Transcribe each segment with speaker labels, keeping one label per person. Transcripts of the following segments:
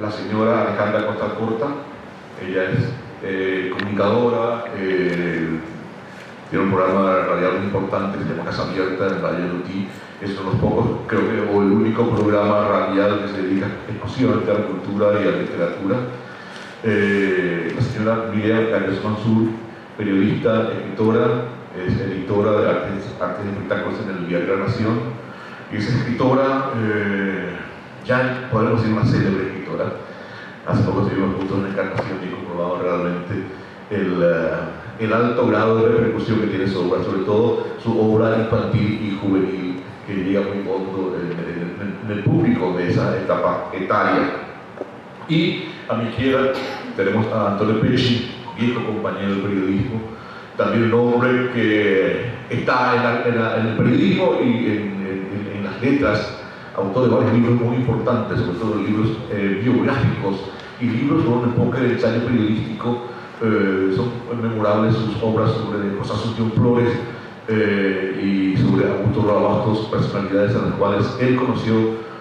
Speaker 1: la señora Alejandra Costa Corta. Ella es comunicadora, tiene un programa radial muy importante que se llama Casa Abierta en Radio Lutí. Es uno de los pocos, creo que, o el único programa radial que se dedica exclusivamente a la cultura y a la literatura. La señora Miriam Gallos Mansur, periodista, escritora, es editora de artes y espectáculos en el diario La Nación, y es escritora, ya podemos decir una célebre escritora. Hace poco estuvimos juntos en Encarnación y he comprobado realmente el alto grado de repercusión que tiene su obra, sobre todo su obra infantil y juvenil, que llega muy hondo en el público de esa etapa etaria. Y a mi izquierda tenemos a Antonio Pesci, viejo compañero del periodismo, también un hombre que está en el periodismo y en las letras, autor de varios libros muy importantes, sobre todo libros biográficos y libros con un enfoque de ensayo periodístico. Son memorables sus obras sobre José Asunción Flores y sobre Augusto Rabastos, personalidades a las cuales él conoció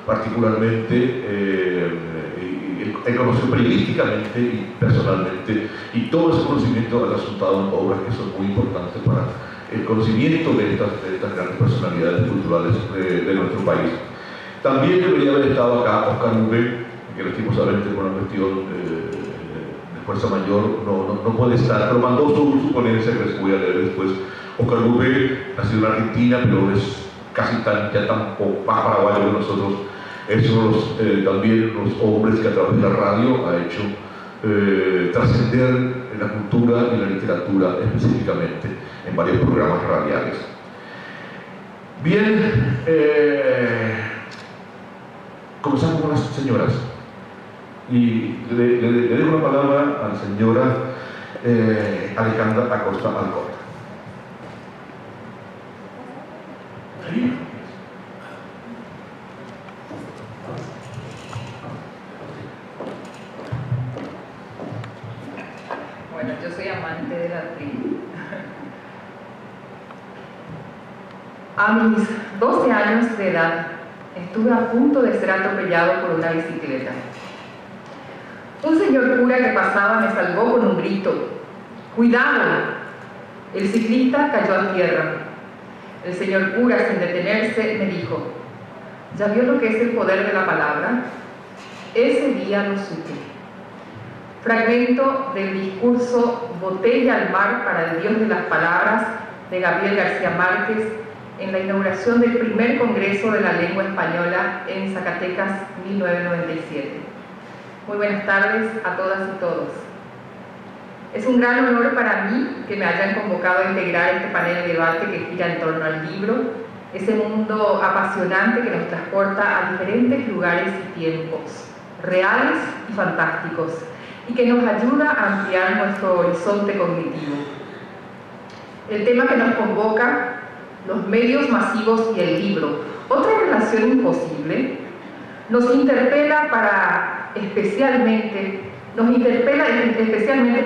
Speaker 1: particularmente, él conoció periodísticamente y personalmente, y todo ese conocimiento ha resultado en obras que son muy importantes para el conocimiento de estas grandes personalidades culturales de nuestro país. También debería haber estado acá Oscar Ube, que lastimosamente por una cuestión de fuerza mayor no puede estar, pero mandó su ponencia que les voy a leer después. Oscar Ube nació en Argentina, pero es casi tan más paraguayo que nosotros. Es uno de también los hombres que a través de la radio ha hecho trascender en la cultura y la literatura específicamente en varios programas radiales. Bien, comenzamos con las señoras. Y le dejo la palabra a la señora Alejandra Acosta Alcorta.
Speaker 2: Bueno, yo soy amante de la tribu. A mis 12 años de edad estuve a punto de ser atropellado por una bicicleta. Un señor cura que pasaba me salvó con un grito: ¡cuidado! El ciclista cayó a tierra. El señor cura, sin detenerse, me dijo: ¿ya vio lo que es el poder de la palabra? Ese día lo supe. Fragmento del discurso Botella al mar para el Dios de las Palabras de Gabriel García Márquez en la inauguración del primer Congreso de la Lengua Española en Zacatecas, 1997. Muy buenas tardes a todas y todos. Es un gran honor para mí que me hayan convocado a integrar este panel de debate que gira en torno al libro, ese mundo apasionante que nos transporta a diferentes lugares y tiempos, reales y fantásticos, y que nos ayuda a ampliar nuestro horizonte cognitivo. El tema que nos convoca: los medios masivos y el libro, otra relación imposible, nos interpela especialmente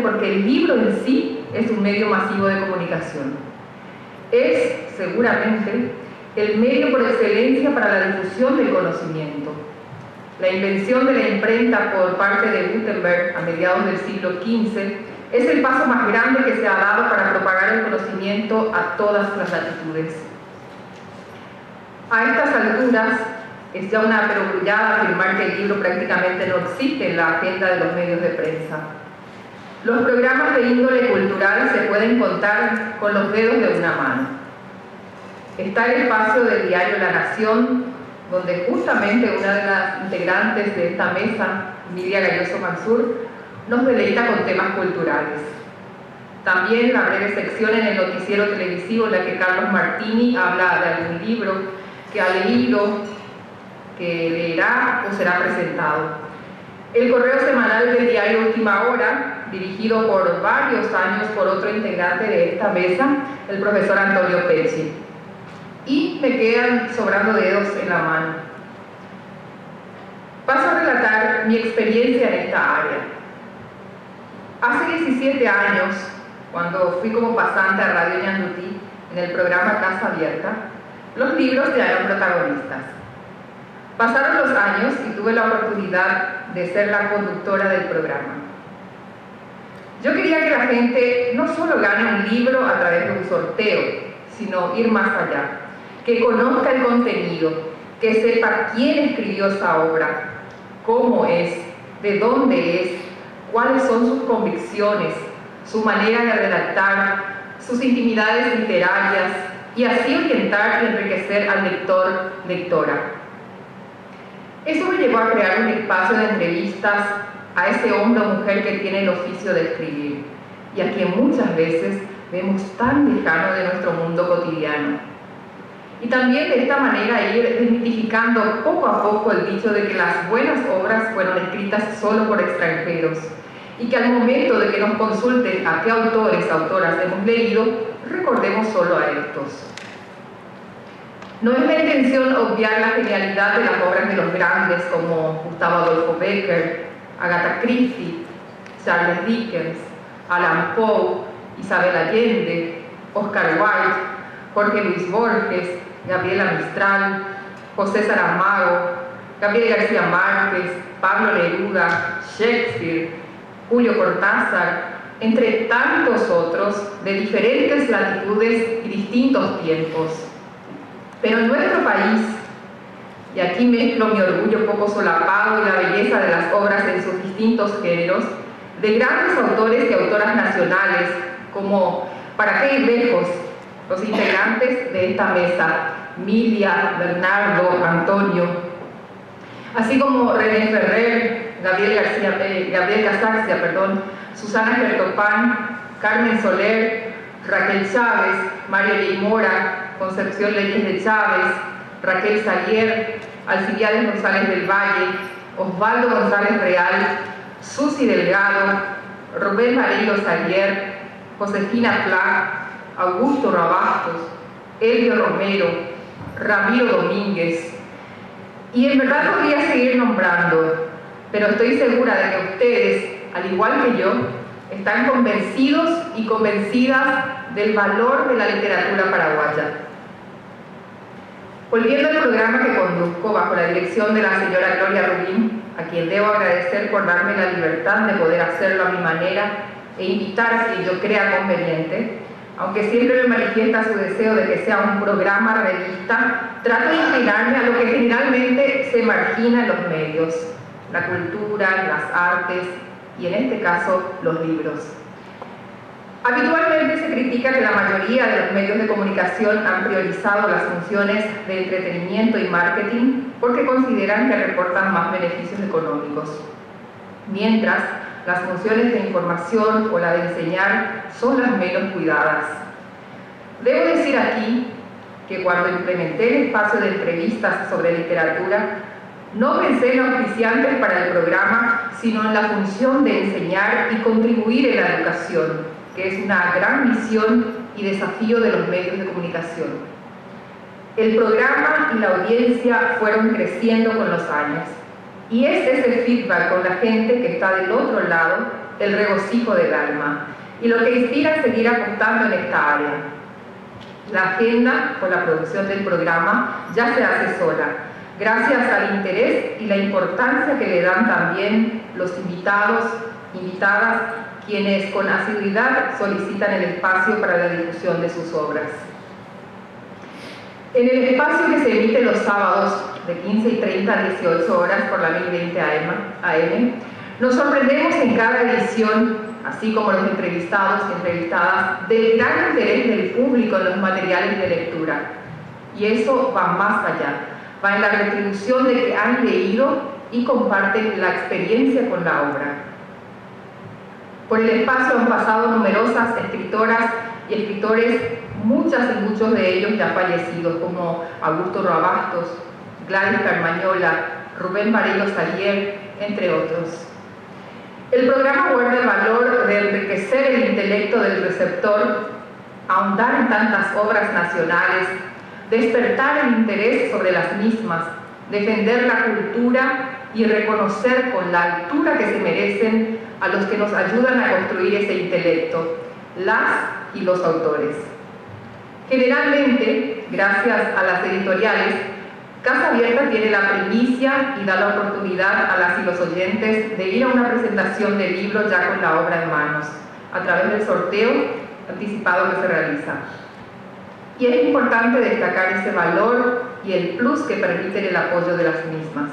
Speaker 2: porque el libro en sí es un medio masivo de comunicación. Es, seguramente, el medio por excelencia para la difusión del conocimiento. La invención de la imprenta por parte de Gutenberg a mediados del siglo XV es el paso más grande que se ha dado para propagar el conocimiento a todas las latitudes. A estas alturas, es ya una perogrullada afirmar que el libro prácticamente no existe en la agenda de los medios de prensa. Los programas de índole cultural se pueden contar con los dedos de una mano. Está el espacio del diario La Nación, donde justamente una de las integrantes de esta mesa, Miriam Galloso Mansur, nos deleita con temas culturales. También la breve sección en el noticiero televisivo en la que Carlos Martini habla de algún libro que ha leído, que leerá o será presentado. El correo semanal del diario Última Hora, dirigido por varios años por otro integrante de esta mesa, el profesor Antonio Pesci. Y me quedan sobrando dedos en la mano. Paso a relatar mi experiencia en esta área. Hace 17 años, cuando fui como pasante a Radio Ñandutí en el programa Casa Abierta, los libros ya eran protagonistas. Pasaron los años y tuve la oportunidad de ser la conductora del programa. Yo quería que la gente no solo gane un libro a través de un sorteo, sino ir más allá, que conozca el contenido, que sepa quién escribió esa obra, cómo es, de dónde es, cuáles son sus convicciones, su manera de redactar, sus intimidades literarias, y así orientar y enriquecer al lector, lectora. Eso me llevó a crear un espacio de entrevistas a ese hombre o mujer que tiene el oficio de escribir y a quien muchas veces vemos tan lejano de nuestro mundo cotidiano. Y también de esta manera ir desmitificando poco a poco el dicho de que las buenas obras fueron escritas solo por extranjeros y que al momento de que nos consulten a qué autores, autoras hemos leído, recordemos solo a estos. No es la intención obviar la genialidad de las obras de los grandes como Gustavo Adolfo Bécquer, Agatha Christie, Charles Dickens, Allan Poe, Isabel Allende, Oscar Wilde, Jorge Luis Borges, Gabriela Mistral, José Saramago, Gabriel García Márquez, Pablo Neruda, Shakespeare, Julio Cortázar, entre tantos otros de diferentes latitudes y distintos tiempos. Pero en nuestro país, y aquí mezclo mi orgullo poco solapado y la belleza de las obras en sus distintos géneros, de grandes autores y autoras nacionales, como, para qué ir lejos, los integrantes de esta mesa, Milia, Bernardo, Antonio, así como René Ferrer, Gabriel Casarcia, Susana Gertopán, Carmen Soler, Raquel Chávez, Mario Ley Mora, Concepción Leyes de Chávez, Raquel Saguier, Alcibiades González del Valle, Osvaldo González Real, Susi Delgado, Rubén Marillo Saguier, Josefina Pla, Augusto Rabastos, Elvio Romero, Ramiro Domínguez. Y en verdad podría seguir nombrando, pero estoy segura de que ustedes, al igual que yo, están convencidos y convencidas del valor de la literatura paraguaya. Volviendo al programa que conduzco bajo la dirección de la señora Gloria Rubín, a quien debo agradecer por darme la libertad de poder hacerlo a mi manera e invitar si yo crea conveniente, aunque siempre me manifiesta su deseo de que sea un programa revista, trato de inclinarme a lo que generalmente se margina en los medios, la cultura, las artes y en este caso los libros. Habitualmente se critica que la mayoría de los medios de comunicación han priorizado las funciones de entretenimiento y marketing porque consideran que reportan más beneficios económicos, mientras las funciones de información o la de enseñar son las menos cuidadas. Debo decir aquí que cuando implementé el espacio de entrevistas sobre literatura, no pensé en auspiciantes para el programa, sino en la función de enseñar y contribuir en la educación, que es una gran misión y desafío de los medios de comunicación. El programa y la audiencia fueron creciendo con los años, y es ese feedback con la gente que está del otro lado el regocijo del alma, y lo que inspira a seguir apostando en esta área. La agenda con la producción del programa ya se hace sola, gracias al interés y la importancia que le dan también los invitados, invitadas, quienes con asiduidad solicitan el espacio para la difusión de sus obras. En el espacio que se emite los sábados de 15:30 a 18 horas por la 1020 AM, nos sorprendemos en cada edición, así como los entrevistados y entrevistadas, del gran interés del público en los materiales de lectura. Y eso va más allá, va en la retribución de que han leído y comparten la experiencia con la obra. Por el espacio han pasado numerosas escritoras y escritores, muchas y muchos de ellos ya fallecidos, como Augusto Rabastos, Gladys Carmañola, Rubén Marillo Saguier, entre otros. El programa guarda el valor de enriquecer el intelecto del receptor, ahondar en tantas obras nacionales, despertar el interés sobre las mismas, defender la cultura y reconocer con la altura que se merecen a los que nos ayudan a construir ese intelecto, las y los autores. Generalmente, gracias a las editoriales, Casa Abierta tiene la primicia y da la oportunidad a las y los oyentes de ir a una presentación de libro ya con la obra en manos, a través del sorteo anticipado que se realiza. Y es importante destacar ese valor y el plus que permiten el apoyo de las mismas.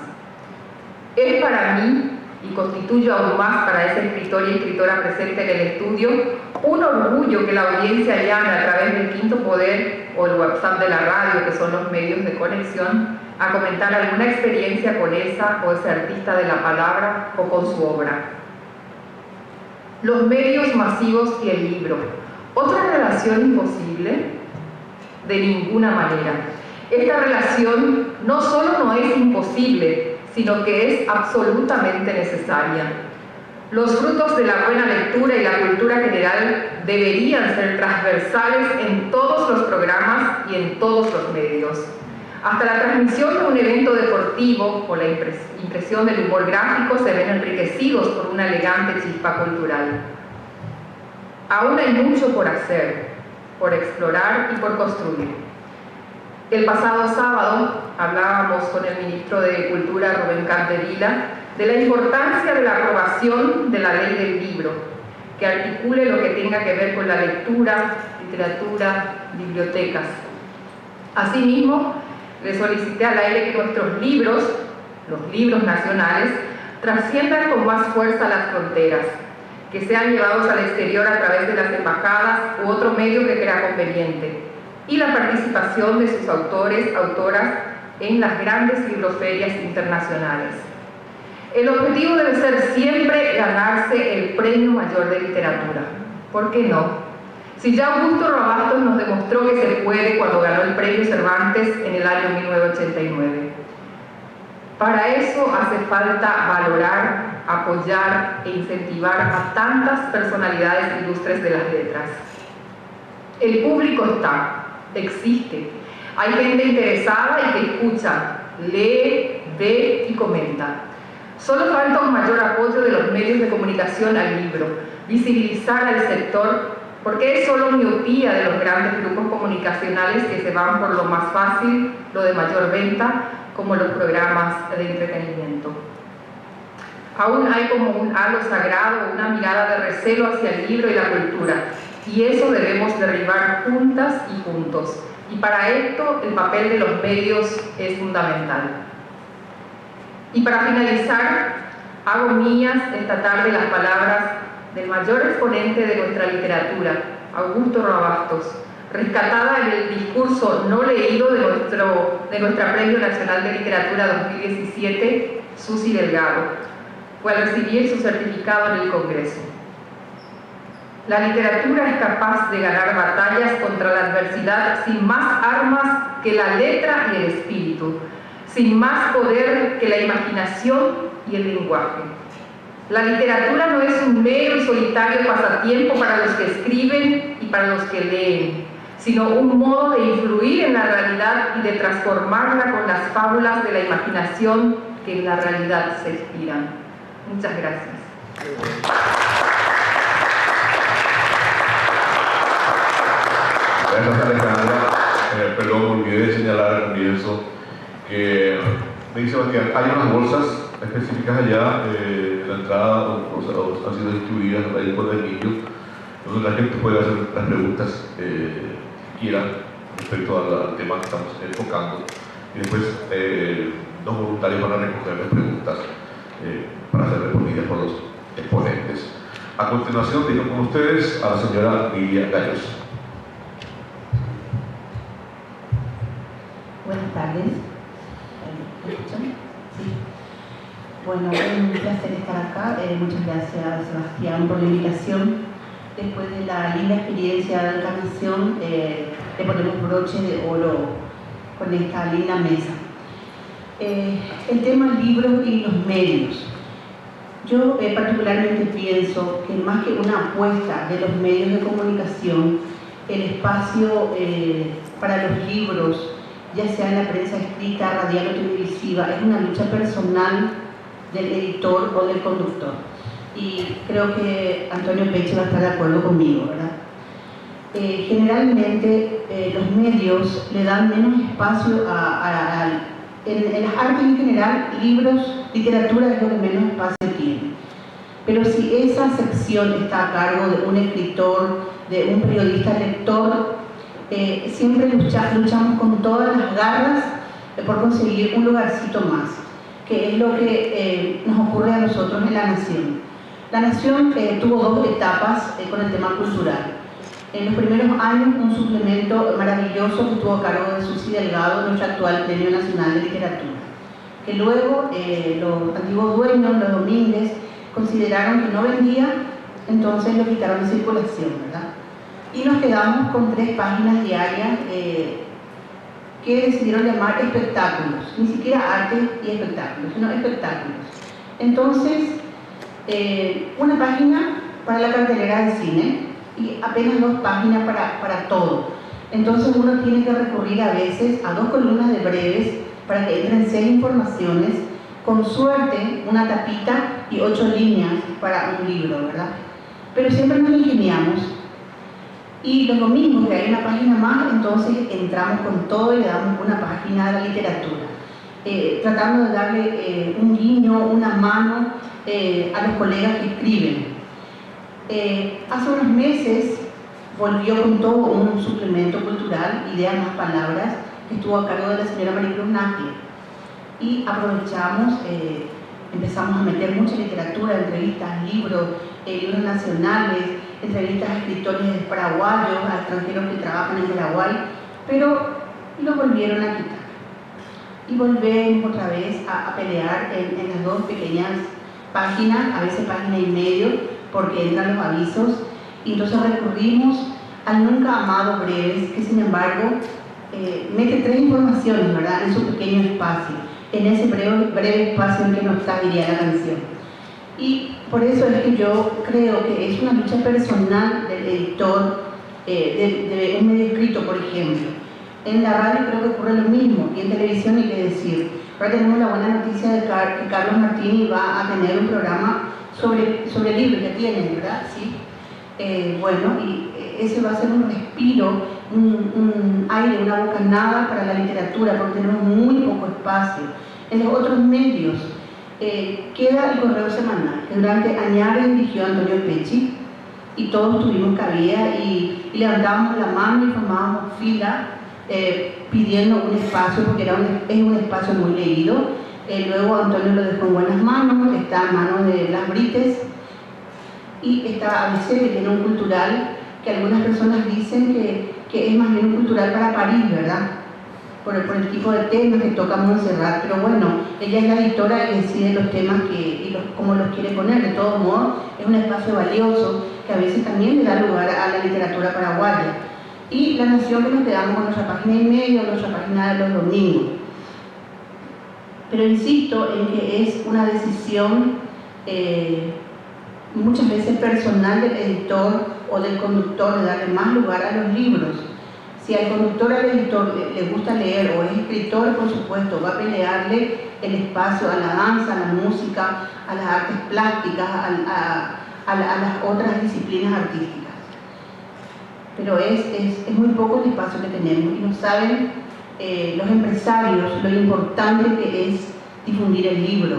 Speaker 2: Es para mí, y constituye aún más para ese escritor y escritora presente en el estudio, un orgullo que la audiencia llame a través del Quinto Poder o el WhatsApp de la radio, que son los medios de conexión, a comentar alguna experiencia con esa o ese artista de la palabra o con su obra. Los medios masivos y el libro. ¿Otra relación imposible? De ninguna manera. Esta relación no solo no es imposible, sino que es absolutamente necesaria. Los frutos de la buena lectura y la cultura general deberían ser transversales en todos los programas y en todos los medios. Hasta la transmisión de un evento deportivo o la impresión del humor gráfico se ven enriquecidos por una elegante chispa cultural. Aún hay mucho por hacer, por explorar y por construir. El pasado sábado hablábamos con el ministro de Cultura, Rubén Capdevila, de la importancia de la aprobación de la ley del libro, que articule lo que tenga que ver con la lectura, literatura, bibliotecas. Asimismo, le solicité al aire que nuestros libros, los libros nacionales, trasciendan con más fuerza las fronteras, que sean llevados al exterior a través de las embajadas u otro medio que crea conveniente, y la participación de sus autores, autoras en las grandes libroferias internacionales. El objetivo debe ser siempre ganarse el premio mayor de literatura. ¿Por qué no? Si ya Augusto Roa-Bastos nos demostró que se puede cuando ganó el premio Cervantes en el año 1989. Para eso hace falta valorar, apoyar e incentivar a tantas personalidades ilustres de las letras. El público está, existe. Hay gente interesada y que escucha, lee, ve y comenta. Solo falta un mayor apoyo de los medios de comunicación al libro, visibilizar al sector, porque es solo miopía de los grandes grupos comunicacionales que se van por lo más fácil, lo de mayor venta, como los programas de entretenimiento. Aún hay como un halo sagrado, una mirada de recelo hacia el libro y la cultura, y eso debemos derribar juntas y juntos. Y para esto el papel de los medios es fundamental. Y para finalizar, hago mías esta tarde las palabras del mayor exponente de nuestra literatura, Augusto Roa-Bastos, rescatada en el discurso no leído de nuestra Premio Nacional de Literatura 2017, Susi Delgado, fue al recibir su certificado en el Congreso. La literatura es capaz de ganar batallas contra la adversidad sin más armas que la letra y el espíritu, sin más poder que la imaginación y el lenguaje. La literatura no es un mero y solitario pasatiempo para los que escriben y para los que leen, sino un modo de influir en la realidad y de transformarla con las fábulas de la imaginación que en la realidad se inspiran. Muchas gracias.
Speaker 1: Gracias, Alejandra. Perdón, me olvidé de señalar al comienzo que me dice Sebastián, hay unas bolsas específicas allá en la entrada, o han sido distribuidas ahí por el niño, donde la gente puede hacer las preguntas que quieran respecto al tema que estamos enfocando, y después los voluntarios van a recoger las preguntas para ser respondidas por los exponentes. A continuación, digo con ustedes a la señora Lilia Gallos.
Speaker 3: Buenas tardes. ¿Me escuchan? Sí. Bueno, es un placer estar acá. Muchas gracias, Sebastián, por la invitación. Después de la linda experiencia de encarnación, le ponemos broche de oro con esta linda mesa. El tema libros y los medios. Yo particularmente pienso que más que una apuesta de los medios de comunicación, el espacio para los libros, ya sea en la prensa escrita, radial o televisiva, es una lucha personal del editor o del conductor. Y creo que Antonio Peche va a estar de acuerdo conmigo, ¿verdad? Generalmente los medios le dan menos espacio a En las artes en general, libros, literatura es lo que menos espacio tiene. Pero si esa sección está a cargo de un escritor, de un periodista lector, siempre luchamos con todas las garras por conseguir un lugarcito más, que es lo que nos ocurre a nosotros en La Nación. La Nación tuvo dos etapas con el tema cultural. En los primeros años, un suplemento maravilloso que estuvo a cargo de Susi Delgado, nuestro actual Premio Nacional de Literatura, que luego los antiguos dueños, los Domínguez, consideraron que no vendía, entonces lo quitaron de circulación, ¿verdad? Y nos quedamos con 3 páginas diarias que decidieron llamar espectáculos, ni siquiera arte y espectáculos, sino espectáculos. Entonces, una página para la cartelera de cine y apenas 2 páginas para todo. Entonces uno tiene que recurrir a veces a 2 columnas de breves para que entren 6 informaciones, con suerte una tapita y 8 líneas para un libro, ¿verdad? Pero siempre nos ingeniamos. Y los domingos, que hay una página más, entonces entramos con todo y le damos una página a la literatura, tratando de darle un guiño, una mano a los colegas que escriben. Hace unos meses volvió con todo un suplemento cultural, Ideas más Palabras, que estuvo a cargo de la señora Maricruz Nájera. Y aprovechamos, empezamos a meter mucha literatura, entrevistas, libros nacionales, entrevistas a escritores paraguayos, a extranjeros que trabajan en Paraguay, pero lo volvieron a quitar. Y volvemos otra vez a pelear en las 2 pequeñas páginas, a veces página y medio, porque entran los avisos, y entonces recurrimos al nunca amado Breves, que sin embargo mete 3 informaciones, ¿verdad?, en su pequeño espacio, en ese breve espacio en que nos está, diría la canción. Y por eso es que yo creo que es una lucha personal del editor de un medio escrito, por ejemplo. En la radio creo que ocurre lo mismo, y en televisión hay que decir. Ahora tenemos la buena noticia de que Carlos Martini va a tener un programa sobre libros que tiene, ¿verdad? Sí. Bueno, y ese va a ser un respiro, un aire, una bocanada para la literatura, porque tenemos muy poco espacio. En los otros medios queda el correo semanal, que durante años dirigió Antonio Pecci, y todos tuvimos cabida y levantábamos la mano y formábamos fila pidiendo un espacio, porque es un espacio muy leído. Luego Antonio lo dejó en buenas manos, está en manos de Blas Brites, y está ABC, que tiene un cultural que algunas personas dicen que es más bien un cultural para París, ¿verdad? Por el tipo de temas que toca Montserrat, pero bueno, ella es la editora y decide los temas cómo los quiere poner. De todos modos, es un espacio valioso que a veces también le da lugar a la literatura paraguaya. Y La Nación, que nos quedamos con nuestra página y medio, nuestra página de los domingos. Pero insisto en que es una decisión muchas veces personal del editor o del conductor de darle más lugar a los libros. Si al conductor o al editor le gusta leer o es escritor, por supuesto, va a pelearle el espacio a la danza, a la música, a las artes plásticas, a las otras disciplinas artísticas. Pero es muy poco el espacio que tenemos, y no saben los empresarios lo importante que es difundir el libro,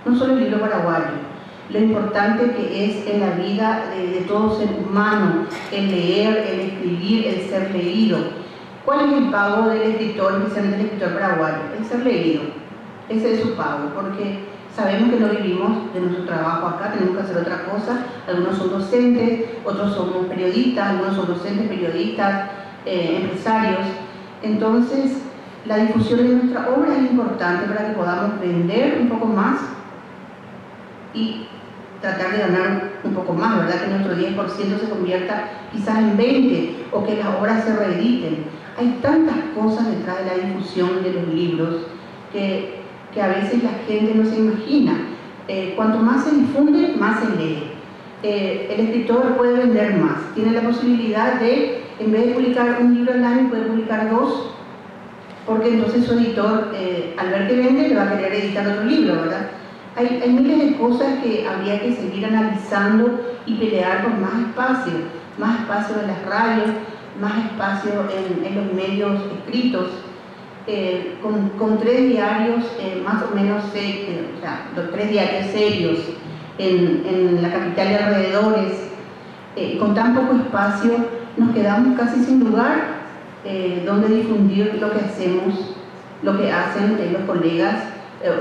Speaker 3: no solo el libro paraguayo, lo importante que es en la vida de todo ser humano, el leer, el escribir, el ser leído. ¿Cuál es el pago del escritor, especialmente del escritor paraguayo? El ser leído. Ese es su pago, porque sabemos que no vivimos de nuestro trabajo acá, tenemos que hacer otra cosa. Algunos son docentes, otros somos periodistas, algunos son docentes, periodistas, empresarios. Entonces, la difusión de nuestra obra es importante para que podamos vender un poco más y tratar de ganar un poco más, ¿verdad? Que nuestro 10% se convierta quizás en 20%, o que las obras se reediten. Hay tantas cosas detrás de la difusión de los libros que a veces la gente no se imagina. Cuanto más se difunde, más se lee. El escritor puede vender más, tiene la posibilidad de, en vez de publicar un libro al año, puede publicar 2, porque entonces su editor, al ver que vende, le va a querer editar otro libro, ¿verdad? Hay miles de cosas que habría que seguir analizando y pelear por más espacio en las radios, más espacio en los medios escritos, con 3 diarios más o menos, o sea, los 3 diarios serios en la capital y alrededores, con tan poco espacio, nos quedamos casi sin lugar donde difundir lo que hacemos, lo que hacen los colegas,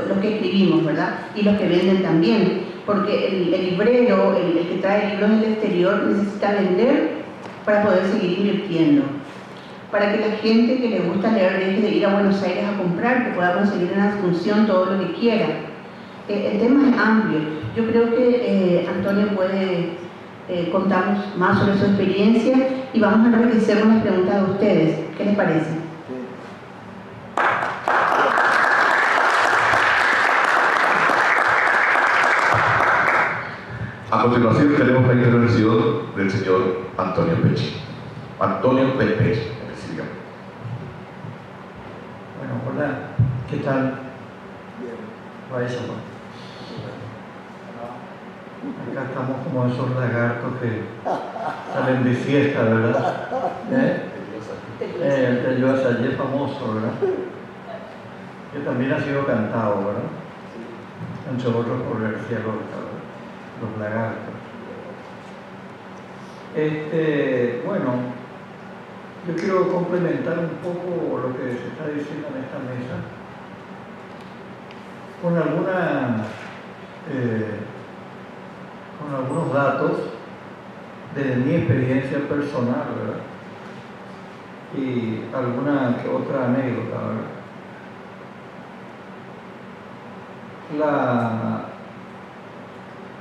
Speaker 3: los que escribimos, ¿verdad? Y los que venden también, porque el librero, el que trae libros del exterior, necesita vender para poder seguir invirtiendo, para que la gente que le gusta leer deje de ir a Buenos Aires a comprar, que pueda conseguir en Asunción todo lo que quiera. El tema es amplio. Yo creo que Antonio puede contarnos más sobre su experiencia y vamos a enriquecer unas preguntas de ustedes. ¿Qué les parece?
Speaker 1: A continuación tenemos la intervención del señor Antonio Pecci. Antonio Pecci.
Speaker 4: Bueno, hola, ¿qué tal?
Speaker 5: Bien.
Speaker 4: Va eso, pues. Acá estamos como esos lagartos que salen de fiesta, ¿verdad? El Tellosa allí es famoso, ¿verdad? Que también ha sido cantado, ¿verdad? Entre otros por García Lorca, ¿verdad? Los lagartos. Bueno, yo quiero complementar un poco lo que se está diciendo en esta mesa con algunos datos de mi experiencia personal, ¿verdad? Y alguna que otra anécdota, ¿verdad?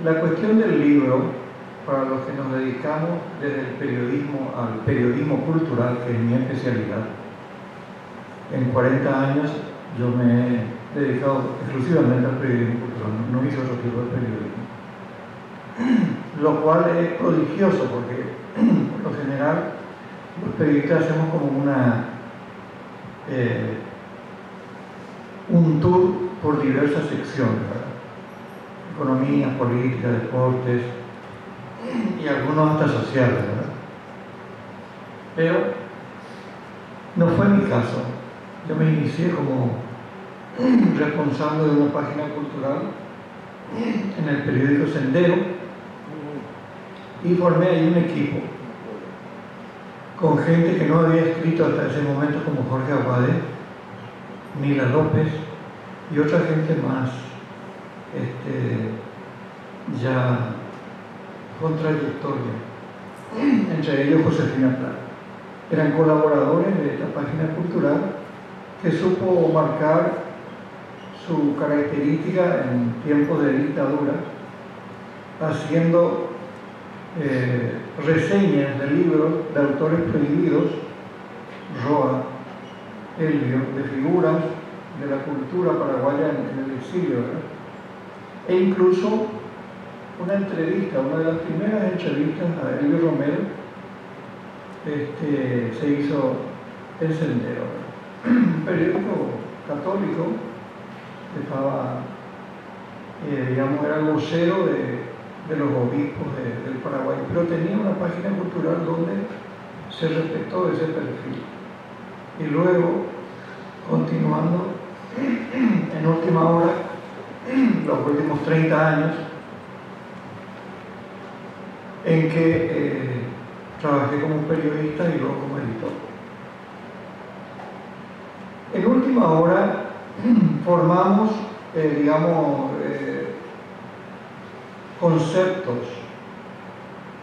Speaker 4: La cuestión del libro, para los que nos dedicamos desde el periodismo al periodismo cultural, que es mi especialidad, en 40 años yo me he dedicado exclusivamente al periodismo cultural, no hice otro tipo de periodismo. Lo cual es prodigioso porque, por lo general, los periodistas hacemos como un tour por diversas secciones, ¿verdad? Economía, política, deportes y algunos hasta sociales, ¿verdad? Pero no fue mi caso. Yo me inicié como responsable de una página cultural en el periódico Sendero y formé ahí un equipo con gente que no había escrito hasta ese momento, como Jorge Aguade, Mila López y otra gente más ya con trayectoria, entre ellos Josefina Plata. Eran colaboradores de esta página cultural que supo marcar su característica en tiempos de dictadura, haciendo reseñas de libros de autores prohibidos, Roa, Elvio, de figuras de la cultura paraguaya en el exilio, ¿verdad? E incluso una entrevista, una de las primeras entrevistas a Elvio Romero se hizo en Sendero, un periódico católico que estaba, digamos, era el vocero de los obispos del Paraguay, pero tenía una página cultural donde se respetó ese perfil. Y luego, continuando, en última hora, los últimos 30 años, en que trabajé como periodista y luego como editor. En última hora formamos, digamos, conceptos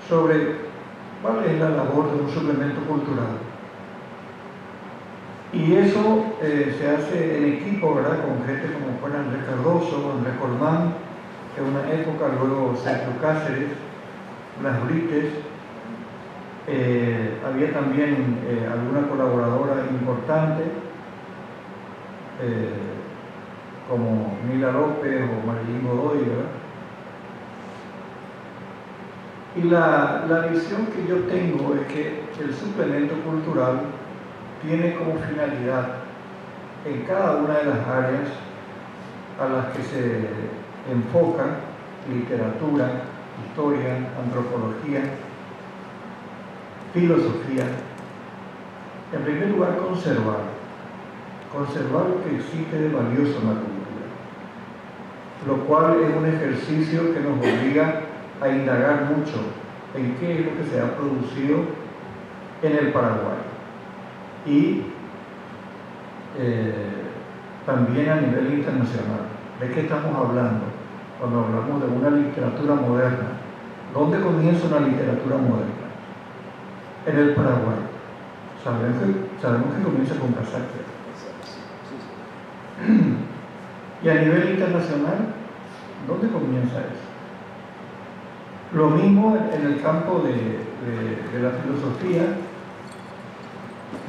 Speaker 4: sobre cuál es la labor de un suplemento cultural. Y eso se hace en equipo, ¿verdad? Con gente como fue Andrés Cardoso, Andrés Colmán, que en una época, luego Sergio Cáceres, Blas Brites, había también alguna colaboradora importante, como Mila López o Marilyn Godoy, ¿verdad? Y la visión que yo tengo es que el suplemento cultural tiene como finalidad en cada una de las áreas a las que se enfocan, literatura, historia, antropología, filosofía, en primer lugar conservar conservar lo que existe de valioso en la cultura, lo cual es un ejercicio que nos obliga a indagar mucho en qué es lo que se ha producido en el Paraguay y también a nivel internacional. ¿De qué estamos hablando cuando hablamos de una literatura moderna? ¿Dónde comienza una literatura moderna? En el Paraguay. Sabemos que comienza con Casaccia. Y a nivel internacional, ¿dónde comienza eso? Lo mismo en el campo de la filosofía,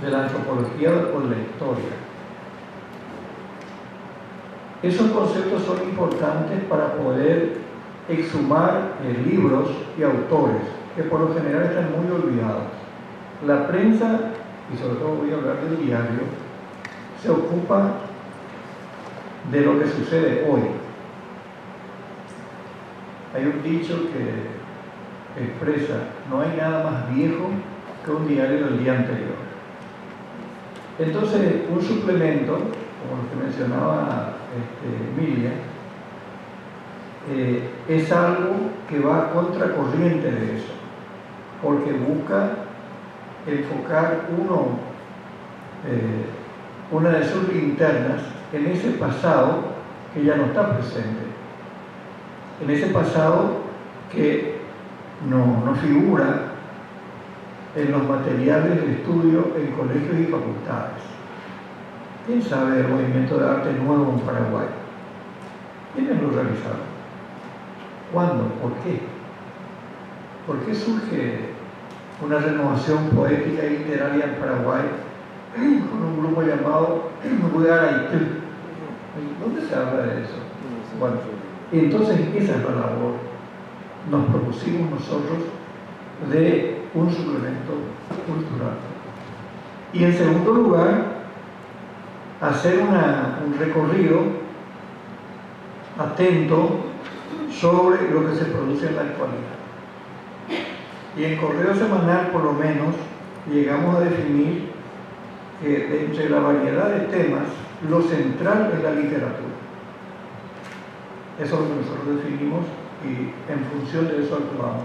Speaker 4: de la antropología o de la historia. Esos conceptos son importantes para poder exhumar libros y autores que por lo general están muy olvidados. La prensa, y sobre todo voy a hablar del diario, se ocupa de lo que sucede hoy. Hay un dicho que expresa: no hay nada más viejo que un diario del día anterior. Entonces, un suplemento, como lo que mencionaba Emilia, es algo que va a contracorriente de eso, porque busca enfocar una de sus linternas en ese pasado que ya no está presente, en ese pasado que no figura en los materiales de estudio en colegios y facultades. ¿Quién sabe del movimiento de arte nuevo en Paraguay? ¿Quiénes lo realizaron? ¿Cuándo? ¿Por qué? ¿Por qué surge una renovación poética y literaria en Paraguay con un grupo llamado Huigaraitú? ¿Dónde se habla de eso? Bueno, entonces esa es la labor. Nos propusimos nosotros de un suplemento cultural. Y en segundo lugar, hacer un recorrido atento sobre lo que se produce en la actualidad. Y en Correo Semanal, por lo menos, llegamos a definir que de entre la variedad de temas, lo central es la literatura. Eso es lo que nosotros definimos y en función de eso actuamos.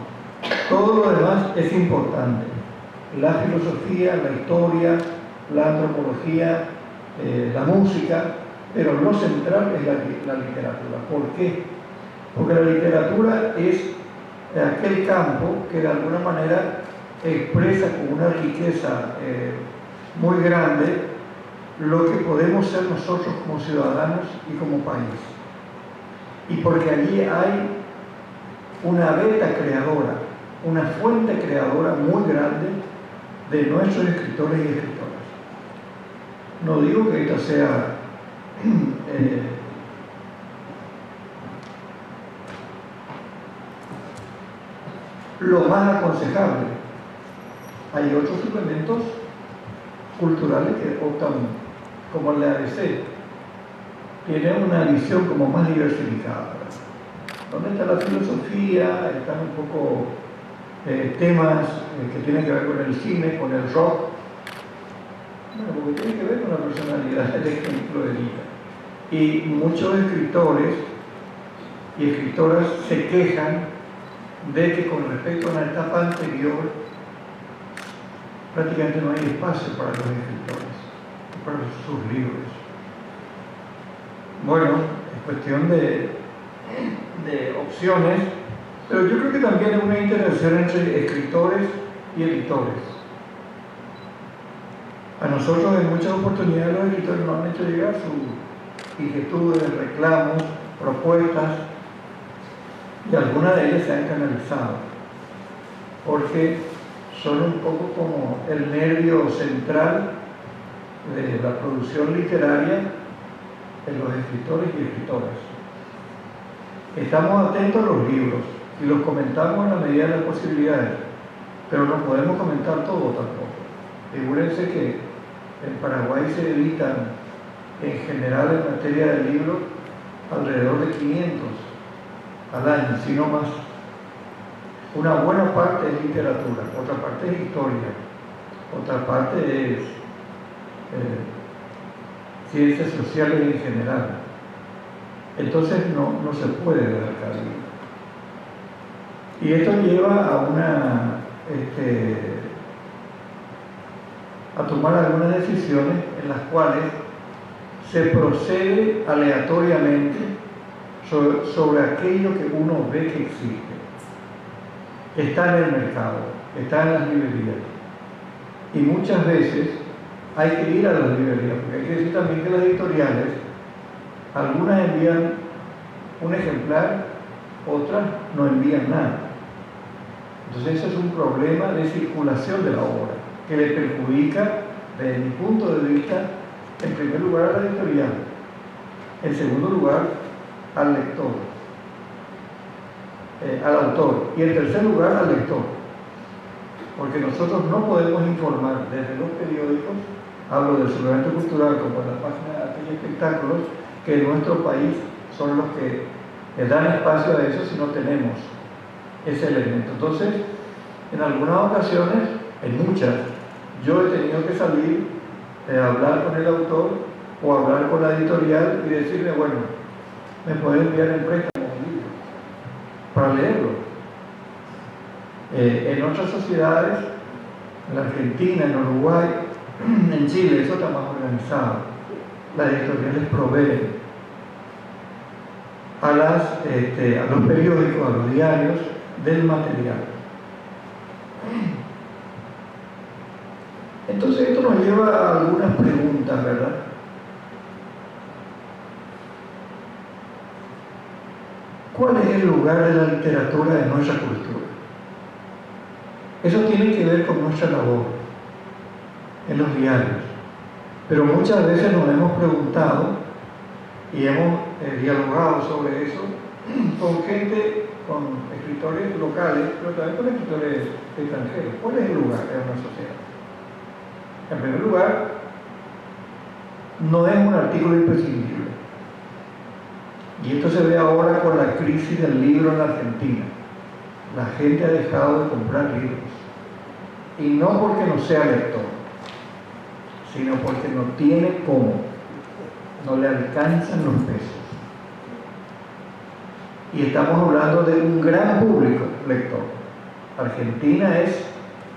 Speaker 4: Todo lo demás es importante. La filosofía, la historia, la antropología, la música, pero lo central es la literatura. ¿Por qué? Porque la literatura es aquel campo que de alguna manera expresa con una riqueza muy grande lo que podemos ser nosotros como ciudadanos y como país. Y porque allí hay una veta creadora, una fuente creadora muy grande de nuestros escritores y escritoras. No digo que esto sea lo más aconsejable. Hay otros suplementos culturales que optan, como el de ABC, tiene una visión como más diversificada. ¿Dónde está la filosofía? Están un poco temas que tienen que ver con el cine, con el rock. Bueno, porque tiene que ver con la personalidad del ejemplo de vida. Y muchos escritores y escritoras se quejan de que con respecto a la etapa anterior prácticamente no hay espacio para los escritores, para sus libros. Bueno, es cuestión de opciones, pero yo creo que también hay una interacción entre escritores y editores. A nosotros en muchas oportunidades los escritores nos han hecho llegar sus inquietudes, reclamos, propuestas, y algunas de ellas se han canalizado, porque son un poco como el nervio central de la producción literaria en los escritores y escritoras. Estamos atentos a los libros y los comentamos en la medida de las posibilidades, pero no podemos comentar todo tampoco. Figúrense que en Paraguay se editan en general en materia de libros alrededor de 500 al año, si no más. Una buena parte es literatura, otra parte es historia, otra parte es ciencias sociales en general. Entonces no se puede dejar caer. Y esto lleva a tomar algunas decisiones en las cuales se procede aleatoriamente sobre aquello que uno ve que existe, que está en el mercado, que está en las librerías. Y muchas veces hay que ir a las librerías, porque hay que decir también que las editoriales, algunas envían un ejemplar, otras no envían nada. Entonces eso es un problema de circulación de la obra, que le perjudica, desde mi punto de vista, en primer lugar a la editorial, en segundo lugar al lector, al autor, y en tercer lugar al lector, porque nosotros no podemos informar desde los periódicos, hablo del suplemento cultural como en la página de Arte y Espectáculos, que en nuestro país son los que dan espacio a eso si no tenemos ese elemento. Entonces, en algunas ocasiones, en muchas, yo he tenido que salir, hablar con el autor o hablar con la editorial y decirle, bueno, me puede enviar en préstamo un libro para leerlo. En otras sociedades, en la Argentina, en Uruguay, en Chile, eso está más organizado. Las editoriales proveen a los periódicos, a los diarios, del material. Entonces esto nos lleva a algunas preguntas, ¿verdad? ¿Cuál es el lugar de la literatura en nuestra cultura? Eso tiene que ver con nuestra labor en los diarios. Pero muchas veces nos hemos preguntado y hemos dialogado sobre eso con gente, con escritores locales, pero también con escritores extranjeros. ¿Cuál es el lugar de una sociedad? En primer lugar, no es un artículo imprescindible. Y esto se ve ahora con la crisis del libro en la Argentina. La gente ha dejado de comprar libros. Y no porque no sea lector, sino porque no tiene cómo. No le alcanzan los pesos. Y estamos hablando de un gran público lector. Argentina es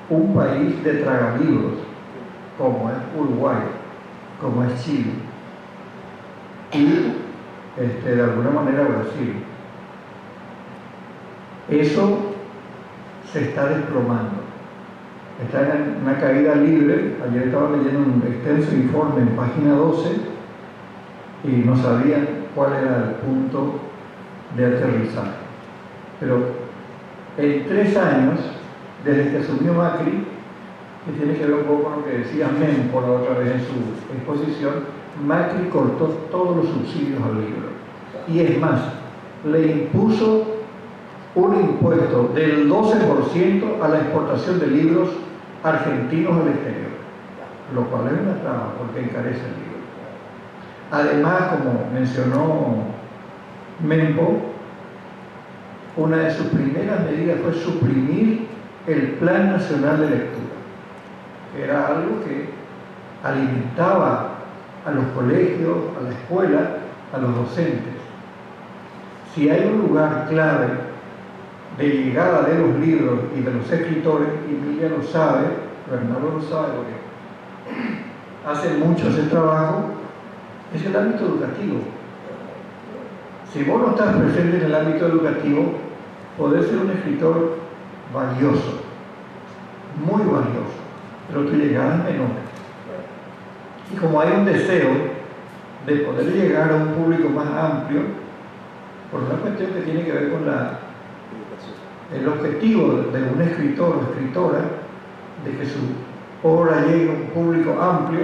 Speaker 4: un país de tragalibros, como es Uruguay, como es Chile y de alguna manera Brasil. Eso se está desplomando, está en una caída libre. Ayer estaba leyendo un extenso informe en página 12 y no sabían cuál era el punto de aterrizaje. Pero en 3 años, desde que asumió Macri, que tiene que ver un poco con lo que decía Mempo la otra vez en su exposición, Macri cortó todos los subsidios al libro. Y es más, le impuso un impuesto del 12% a la exportación de libros argentinos al exterior, lo cual es una traba porque encarece el libro. Además, como mencionó Mempo, una de sus primeras medidas fue suprimir el Plan Nacional de Lectura, que era algo que alimentaba a los colegios, a la escuela, a los docentes. Si hay un lugar clave de llegada de los libros y de los escritores, y Emilia lo sabe, Bernardo lo sabe, porque hace mucho ese trabajo, es el ámbito educativo. Si vos no estás presente en el ámbito educativo, podés ser un escritor valioso, muy valioso, pero tu llegada es menor. Y como hay un deseo de poder llegar a un público más amplio, por una cuestión que tiene que ver con el objetivo de un escritor o escritora, de que su obra llegue a un público amplio,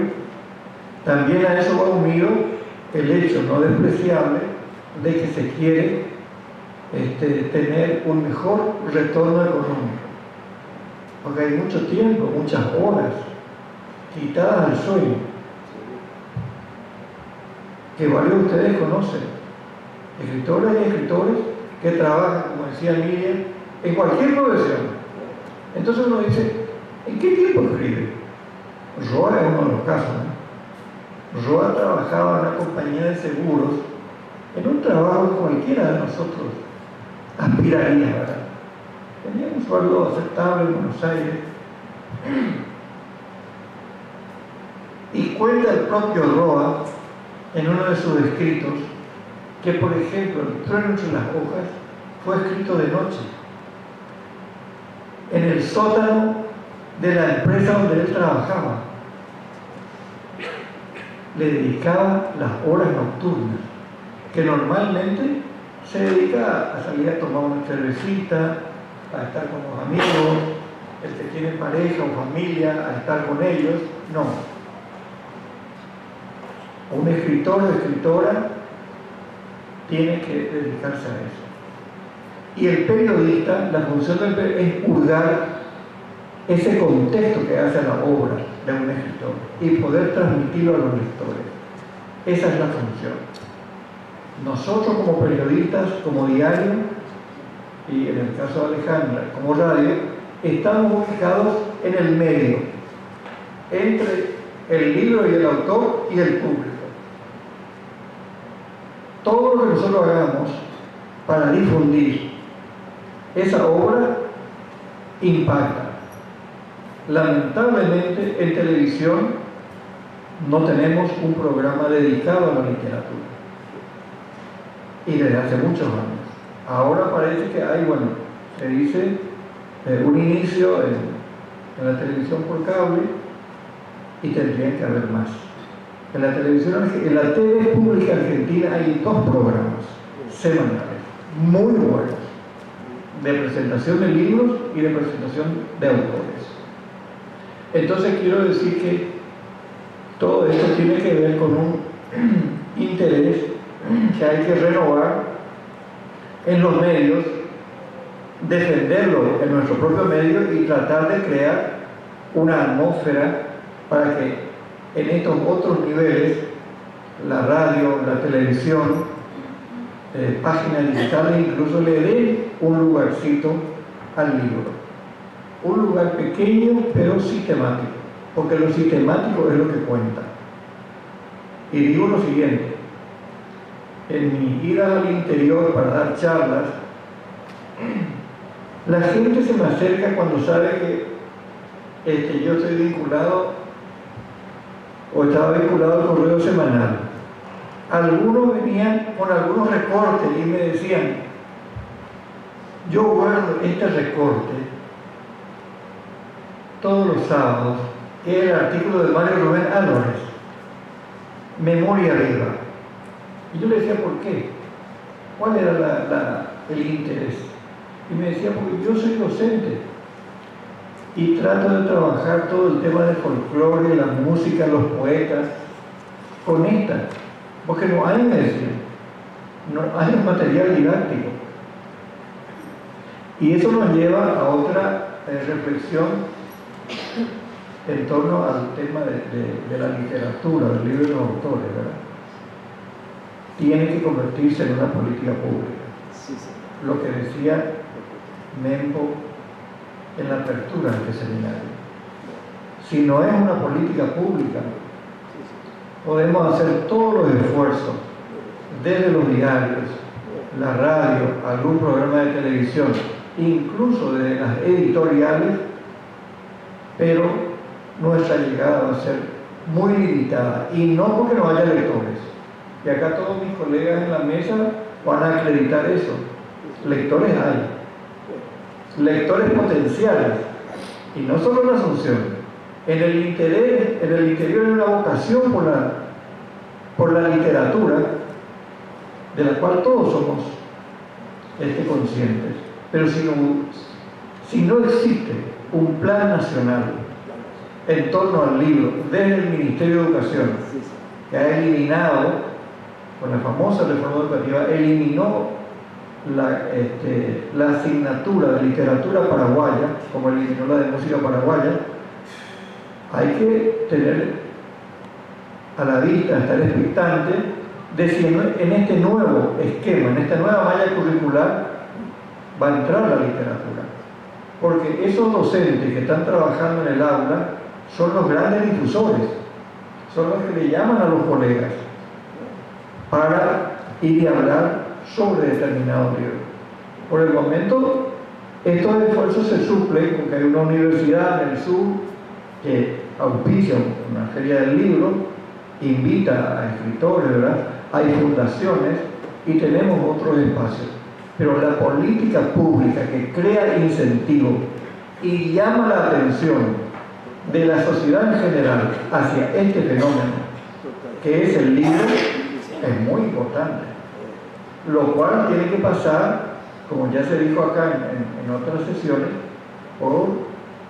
Speaker 4: también a eso va unido el hecho no despreciable de que se quiere tener un mejor retorno económico, porque hay mucho tiempo, muchas horas quitadas al sueño, que varios de ustedes conocen, escritoras y escritores que trabajan, como decía Miriam, en cualquier profesión. Entonces uno dice, ¿en qué tiempo escribe? Roa es uno de los casos, ¿no? Roa trabajaba en una compañía de seguros, en un trabajo que cualquiera de nosotros aspiraría, ¿verdad? Tenía un sueldo aceptable en Buenos Aires. Y cuenta el propio Roa en uno de sus escritos que, por ejemplo, El trueno entre las hojas fue escrito de noche, en el sótano de la empresa donde él trabajaba. Le dedicaba las horas nocturnas, que normalmente se dedica a salir a tomar una cervecita, a estar con los amigos, el que tiene pareja o familia, a estar con ellos. No. Un escritor o escritora tiene que dedicarse a eso. Y el periodista, la función del periodista es hurgar ese contexto que hace la obra de un escritor y poder transmitirlo a los lectores. Esa es la función. Nosotros como periodistas, como diario, y en el caso de Alejandra, como radio, estamos ubicados en el medio, entre el libro y el autor y el público. Todo lo que nosotros hagamos para difundir esa obra impacta. Lamentablemente en televisión no tenemos un programa dedicado a la literatura, y desde hace muchos años. Ahora parece que hay, bueno, se dice un inicio en la televisión por cable, y tendría que haber más. En la televisión, en la TV pública argentina hay 2 programas semanales muy buenos, de presentación de libros y de presentación de autores. Entonces quiero decir que todo esto tiene que ver con un interés que hay que renovar en los medios, defenderlo en nuestro propio medio y tratar de crear una atmósfera para que en estos otros niveles, la radio, la televisión, páginas digitales, incluso le den un lugarcito al libro. Un lugar pequeño pero sistemático, porque lo sistemático es lo que cuenta. Y digo lo siguiente: en mi ida al interior para dar charlas, la gente se me acerca cuando sabe que yo estoy vinculado o estaba vinculado al correo semanal. Algunos venían con algunos recortes y me decían: yo guardo este recorte todos los sábados, que es el artículo de Mario Rubén Álvarez, Memoria Viva. Y yo le decía: ¿por qué? ¿Cuál era el interés? Y me decía: porque yo soy docente y trato de trabajar todo el tema del folclore, la música, los poetas, con esta, porque no hay, me decían, no hay un material didáctico. Y eso nos lleva a otra reflexión en torno al tema de la literatura, del libro de los autores, ¿verdad? Tiene que convertirse en una política pública. Sí, sí. Lo que decía Mempo en la apertura de este seminario. Si no es una política pública, podemos hacer todos los esfuerzos, desde los diarios, la radio, algún programa de televisión, incluso desde las editoriales, pero nuestra llegada va a ser muy limitada, y no porque no haya lectores. Y acá todos mis colegas en la mesa van a acreditar eso. Lectores hay, lectores potenciales, y no solo en Asunción. En el interior hay una vocación por la literatura, de la cual todos somos conscientes. Pero si no existe un plan nacional en torno al libro desde el Ministerio de Educación, que ha eliminado, con la famosa reforma educativa, eliminó la asignatura de literatura paraguaya, como eliminó la de música paraguaya, hay que tener a la vista, estar expectante de si en este nuevo esquema, en esta nueva malla curricular, va a entrar la literatura. Porque esos docentes que están trabajando en el aula son los grandes difusores, son los que le llaman a los colegas para ir a hablar sobre determinado libro. Por el momento, estos esfuerzos se suplen porque hay una universidad en el sur que auspicia una feria del libro, invita a escritores, ¿verdad? Hay fundaciones y tenemos otros espacios. Pero la política pública que crea incentivos y llama la atención de la sociedad en general hacia este fenómeno, que es el libro, es muy importante. Lo cual tiene que pasar, como ya se dijo acá en otras sesiones, por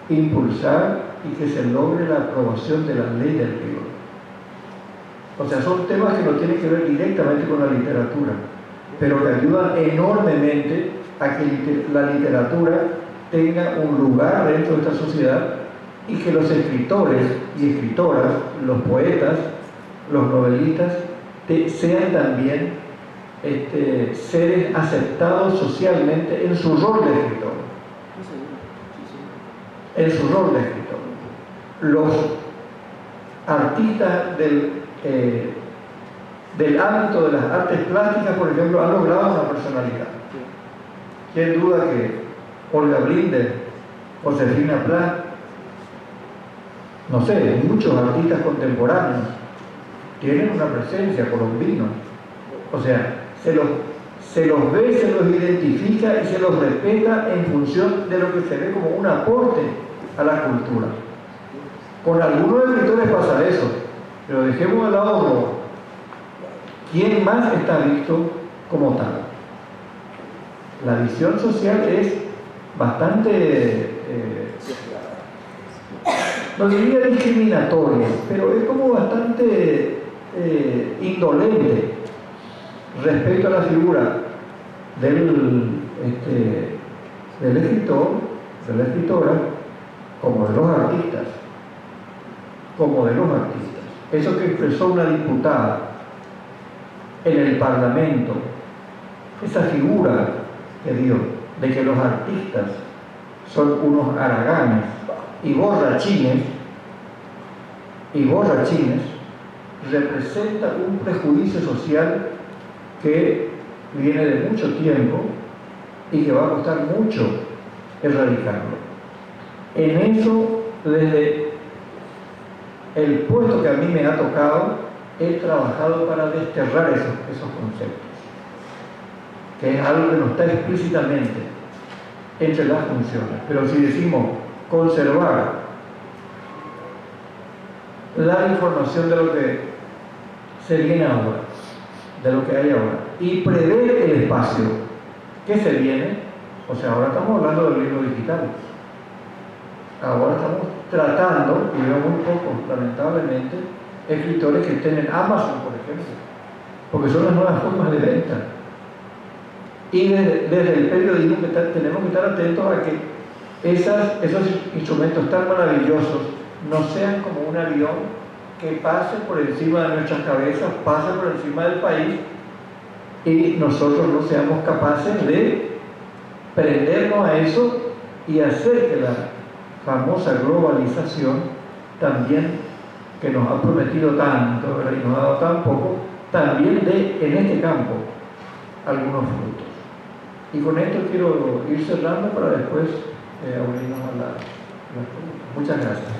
Speaker 4: impulsar y que se logre la aprobación de la ley del libro. O sea, son temas que no tienen que ver directamente con la literatura, pero que ayudan enormemente a que la literatura tenga un lugar dentro de esta sociedad y que los escritores y escritoras, los poetas, los novelistas, sean también seres aceptados socialmente en su rol de escritor. En su rol de escritor. Los artistas del ámbito de las artes plásticas, por ejemplo, han logrado una personalidad. ¿Quién duda que Olga Blinder, Josefina Pla, no sé, muchos artistas contemporáneos tienen una presencia colombina? O sea, se los ve, se los identifica y se los respeta en función de lo que se ve como un aporte a la cultura. Con algunos escritores pasa eso, pero dejemos de lado quién más está visto como tal. La visión social es bastante, no diría discriminatoria, pero es como bastante indolente respecto a la figura del escritor, de la escritora, como de los artistas. Eso que expresó una diputada en el Parlamento, esa figura que dio de que los artistas son unos haraganes y borrachines, representa un prejuicio social que viene de mucho tiempo y que va a costar mucho erradicarlo. En eso, desde el puesto que a mí me ha tocado, he trabajado para desterrar esos conceptos, que es algo que no está explícitamente entre las funciones. Pero si decimos conservar la información de lo que se viene ahora, de lo que hay ahora, y prever el espacio que se viene, o sea, ahora estamos hablando del libro digital. Ahora estamos tratando, y veo muy pocos, lamentablemente, escritores que estén en Amazon, por ejemplo, porque son las nuevas formas de venta. Y desde el periodismo tenemos que estar atentos a que esos instrumentos tan maravillosos no sean como un avión que pase por encima de nuestras cabezas, pase por encima del país y nosotros no seamos capaces de prendernos a eso y hacer que la famosa globalización también, que nos ha prometido tanto, ¿verdad? Y nos ha dado tan poco, también dé en este campo algunos frutos. Y con esto quiero ir cerrando para después abrirnos a las preguntas. Muchas gracias.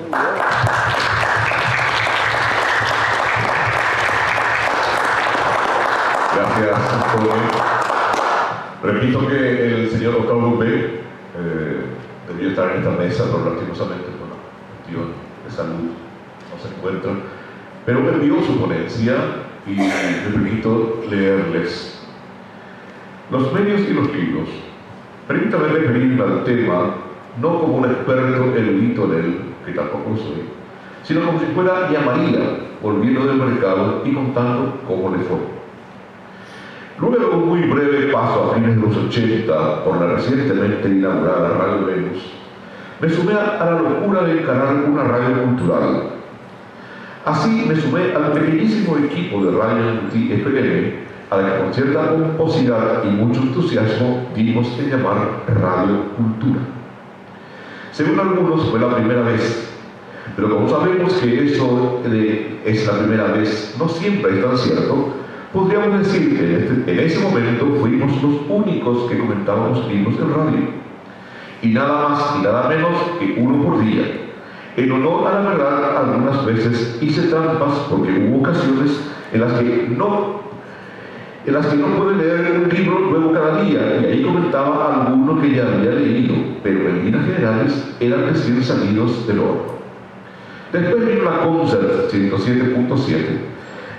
Speaker 1: Gracias, Antonio. Repito que el señor Octavio B. debió estar en esta mesa, pero lastimosamente por una cuestión de salud no se encuentra. Pero me envió su ponencia y me permito leerles. Los medios y los libros. Permítame referirme al tema no como un experto erudito en él, que tampoco soy, sino como si fuera ya María, volviendo del mercado y contando cómo le fue. Luego de un muy breve paso a fines de los 80 por la recientemente inaugurada Radio Venus, me sumé a la locura de encarar una radio cultural. Así me sumé al pequeñísimo equipo de Radio Yautí FM, a la que con cierta pomposidad y mucho entusiasmo dimos en llamar Radio Cultura. Según algunos fue la primera vez, Pero como sabemos que eso es la primera vez, no siempre es tan cierto, podríamos decir que en ese momento fuimos los únicos que comentábamos libros en radio. Y nada más y nada menos que uno por día. En honor a la verdad, algunas veces hice trampas porque hubo ocasiones en las que no pude leer un libro nuevo cada día, y ahí comentaba alguno que ya había leído, pero en líneas generales eran recién salidos del horno. Después vino la Concert 107.7,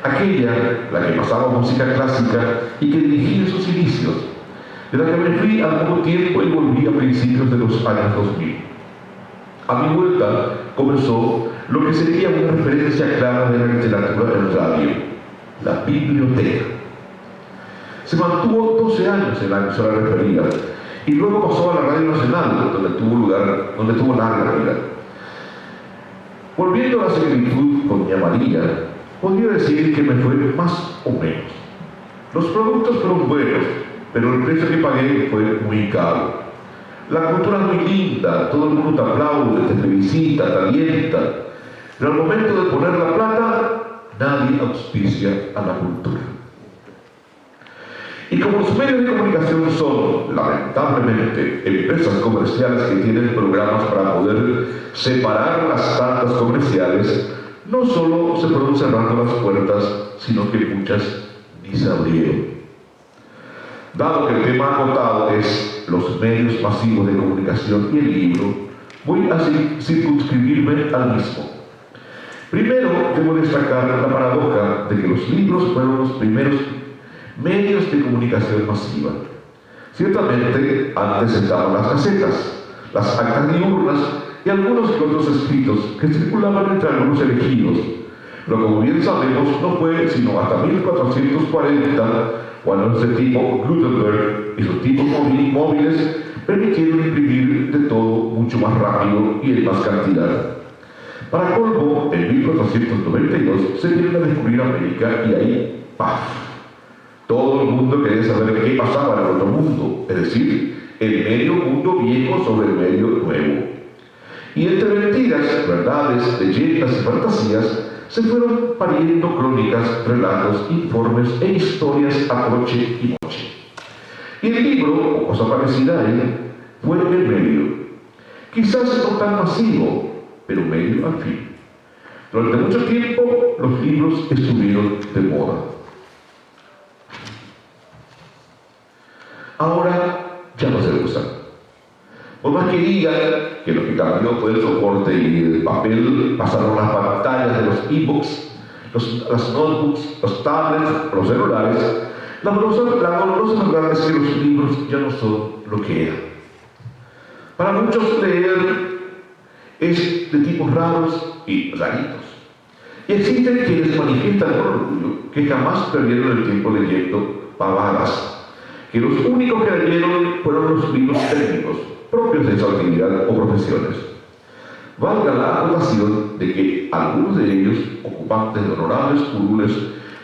Speaker 1: aquella, la que pasaba música clásica y que dirigí en sus inicios, de la que me fui al poco tiempo y volví a principios de los años 2000. A mi vuelta comenzó lo que sería una referencia clara de la literatura en radio, la biblioteca. Se mantuvo 12 años en la emisora referida y luego pasó a la Radio Nacional, donde tuvo larga vida. Volviendo a la similitud con Doña María, podría decir que me fue más o menos. Los productos fueron buenos, pero el precio que pagué fue muy caro. La cultura es muy linda, todo el mundo te aplaude, te felicita, te alienta, pero al momento de poner la plata, nadie auspicia a la cultura. Y como los medios de comunicación son, lamentablemente, empresas comerciales que tienen programas para poder separar las tantas comerciales, no solo se fueron cerrando las puertas, sino que muchas ni se abrieron. Dado que el tema acotado es los medios masivos de comunicación y el libro, voy a circunscribirme al mismo. Primero, debo destacar la paradoja de que los libros fueron los primeros medios de comunicación masiva. Ciertamente, antes estaban las gacetas, las actas diurnas y algunos que otros escritos que circulaban entre algunos elegidos, pero como bien sabemos, no fue sino hasta 1440 cuando ese tipo Gutenberg y sus tipos móviles permitieron imprimir de todo mucho más rápido y en más cantidad. Para colmo, en 1492 se vino a descubrir América y ahí, ¡paf!, todo el mundo quería saber qué pasaba en el otro mundo, es decir, el medio mundo viejo sobre el medio nuevo. Y entre mentiras, verdades, leyendas y fantasías, se fueron pariendo crónicas, relatos, informes e historias a troche y moche. Y el libro, o cosa parecida a él, fue el medio. Quizás no tan masivo, pero medio al fin. Durante mucho tiempo, los libros estuvieron de moda. Ahora ya no se usan. Por más que digan que lo que cambió fue el soporte y el papel, pasaron las pantallas de los e-books, las notebooks, los tablets, los celulares, la dolorosa verdad es que los libros ya no son lo que eran. Para muchos leer es de tipos raros y raritos. Y existen quienes manifiestan con orgullo que jamás perdieron el tiempo leyendo pavadas, que los únicos que leyeron fueron los libros técnicos propios de su actividad o profesiones. Valga la acotación de que algunos de ellos, ocupantes de honorables curules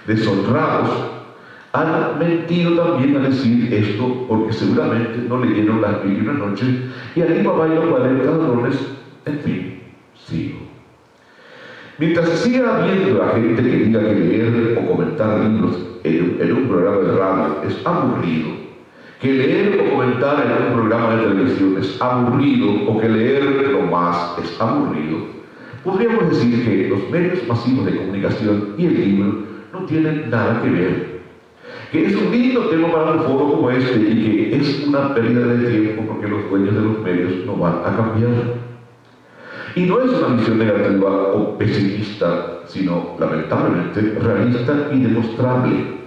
Speaker 1: deshonrados, han mentido también al decir esto porque seguramente no leyeron las 21 noches y Alibaba y los 40 ladrones, en fin, sigo. Mientras siga habiendo la gente que diga que leer o comentar libros en un programa de radio es aburrido, que leer o comentar en un programa de televisión es aburrido, o que leer lo más es aburrido, podríamos decir que los medios masivos de comunicación y el libro no tienen nada que ver. Que es un lindo tema para un foro como este y que es una pérdida de tiempo porque los dueños de los medios no van a cambiar. Y no es una visión negativa o pesimista, sino lamentablemente realista y demostrable.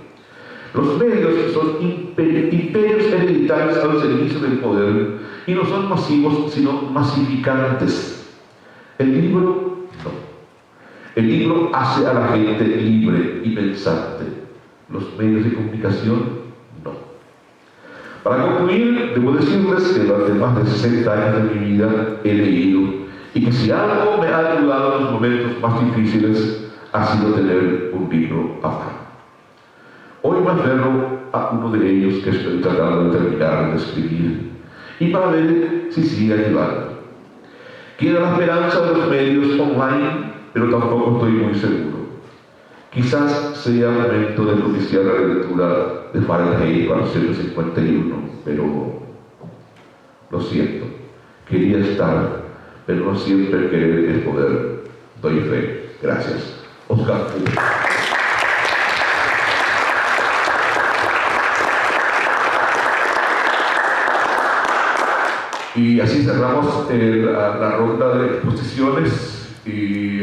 Speaker 1: Los medios son imperios hereditarios al servicio del poder y no son masivos, sino masificantes. El libro no. El libro hace a la gente libre y pensante. Los medios de comunicación no. Para concluir, debo decirles que durante más de 60 años de mi vida he leído, y que si algo me ha ayudado en los momentos más difíciles ha sido tener un libro a mano. Hoy me aferro a uno de ellos que estoy tratando de terminar de escribir y para ver si sigue ayudando. Queda la esperanza de los medios online, pero tampoco estoy muy seguro. Quizás sea momento de propiciar la lectura de Fahrenheit 451, pero lo siento, quería estar, pero no siempre querer es poder. Doy fe. Gracias. Oscar. Y así cerramos la ronda de exposiciones y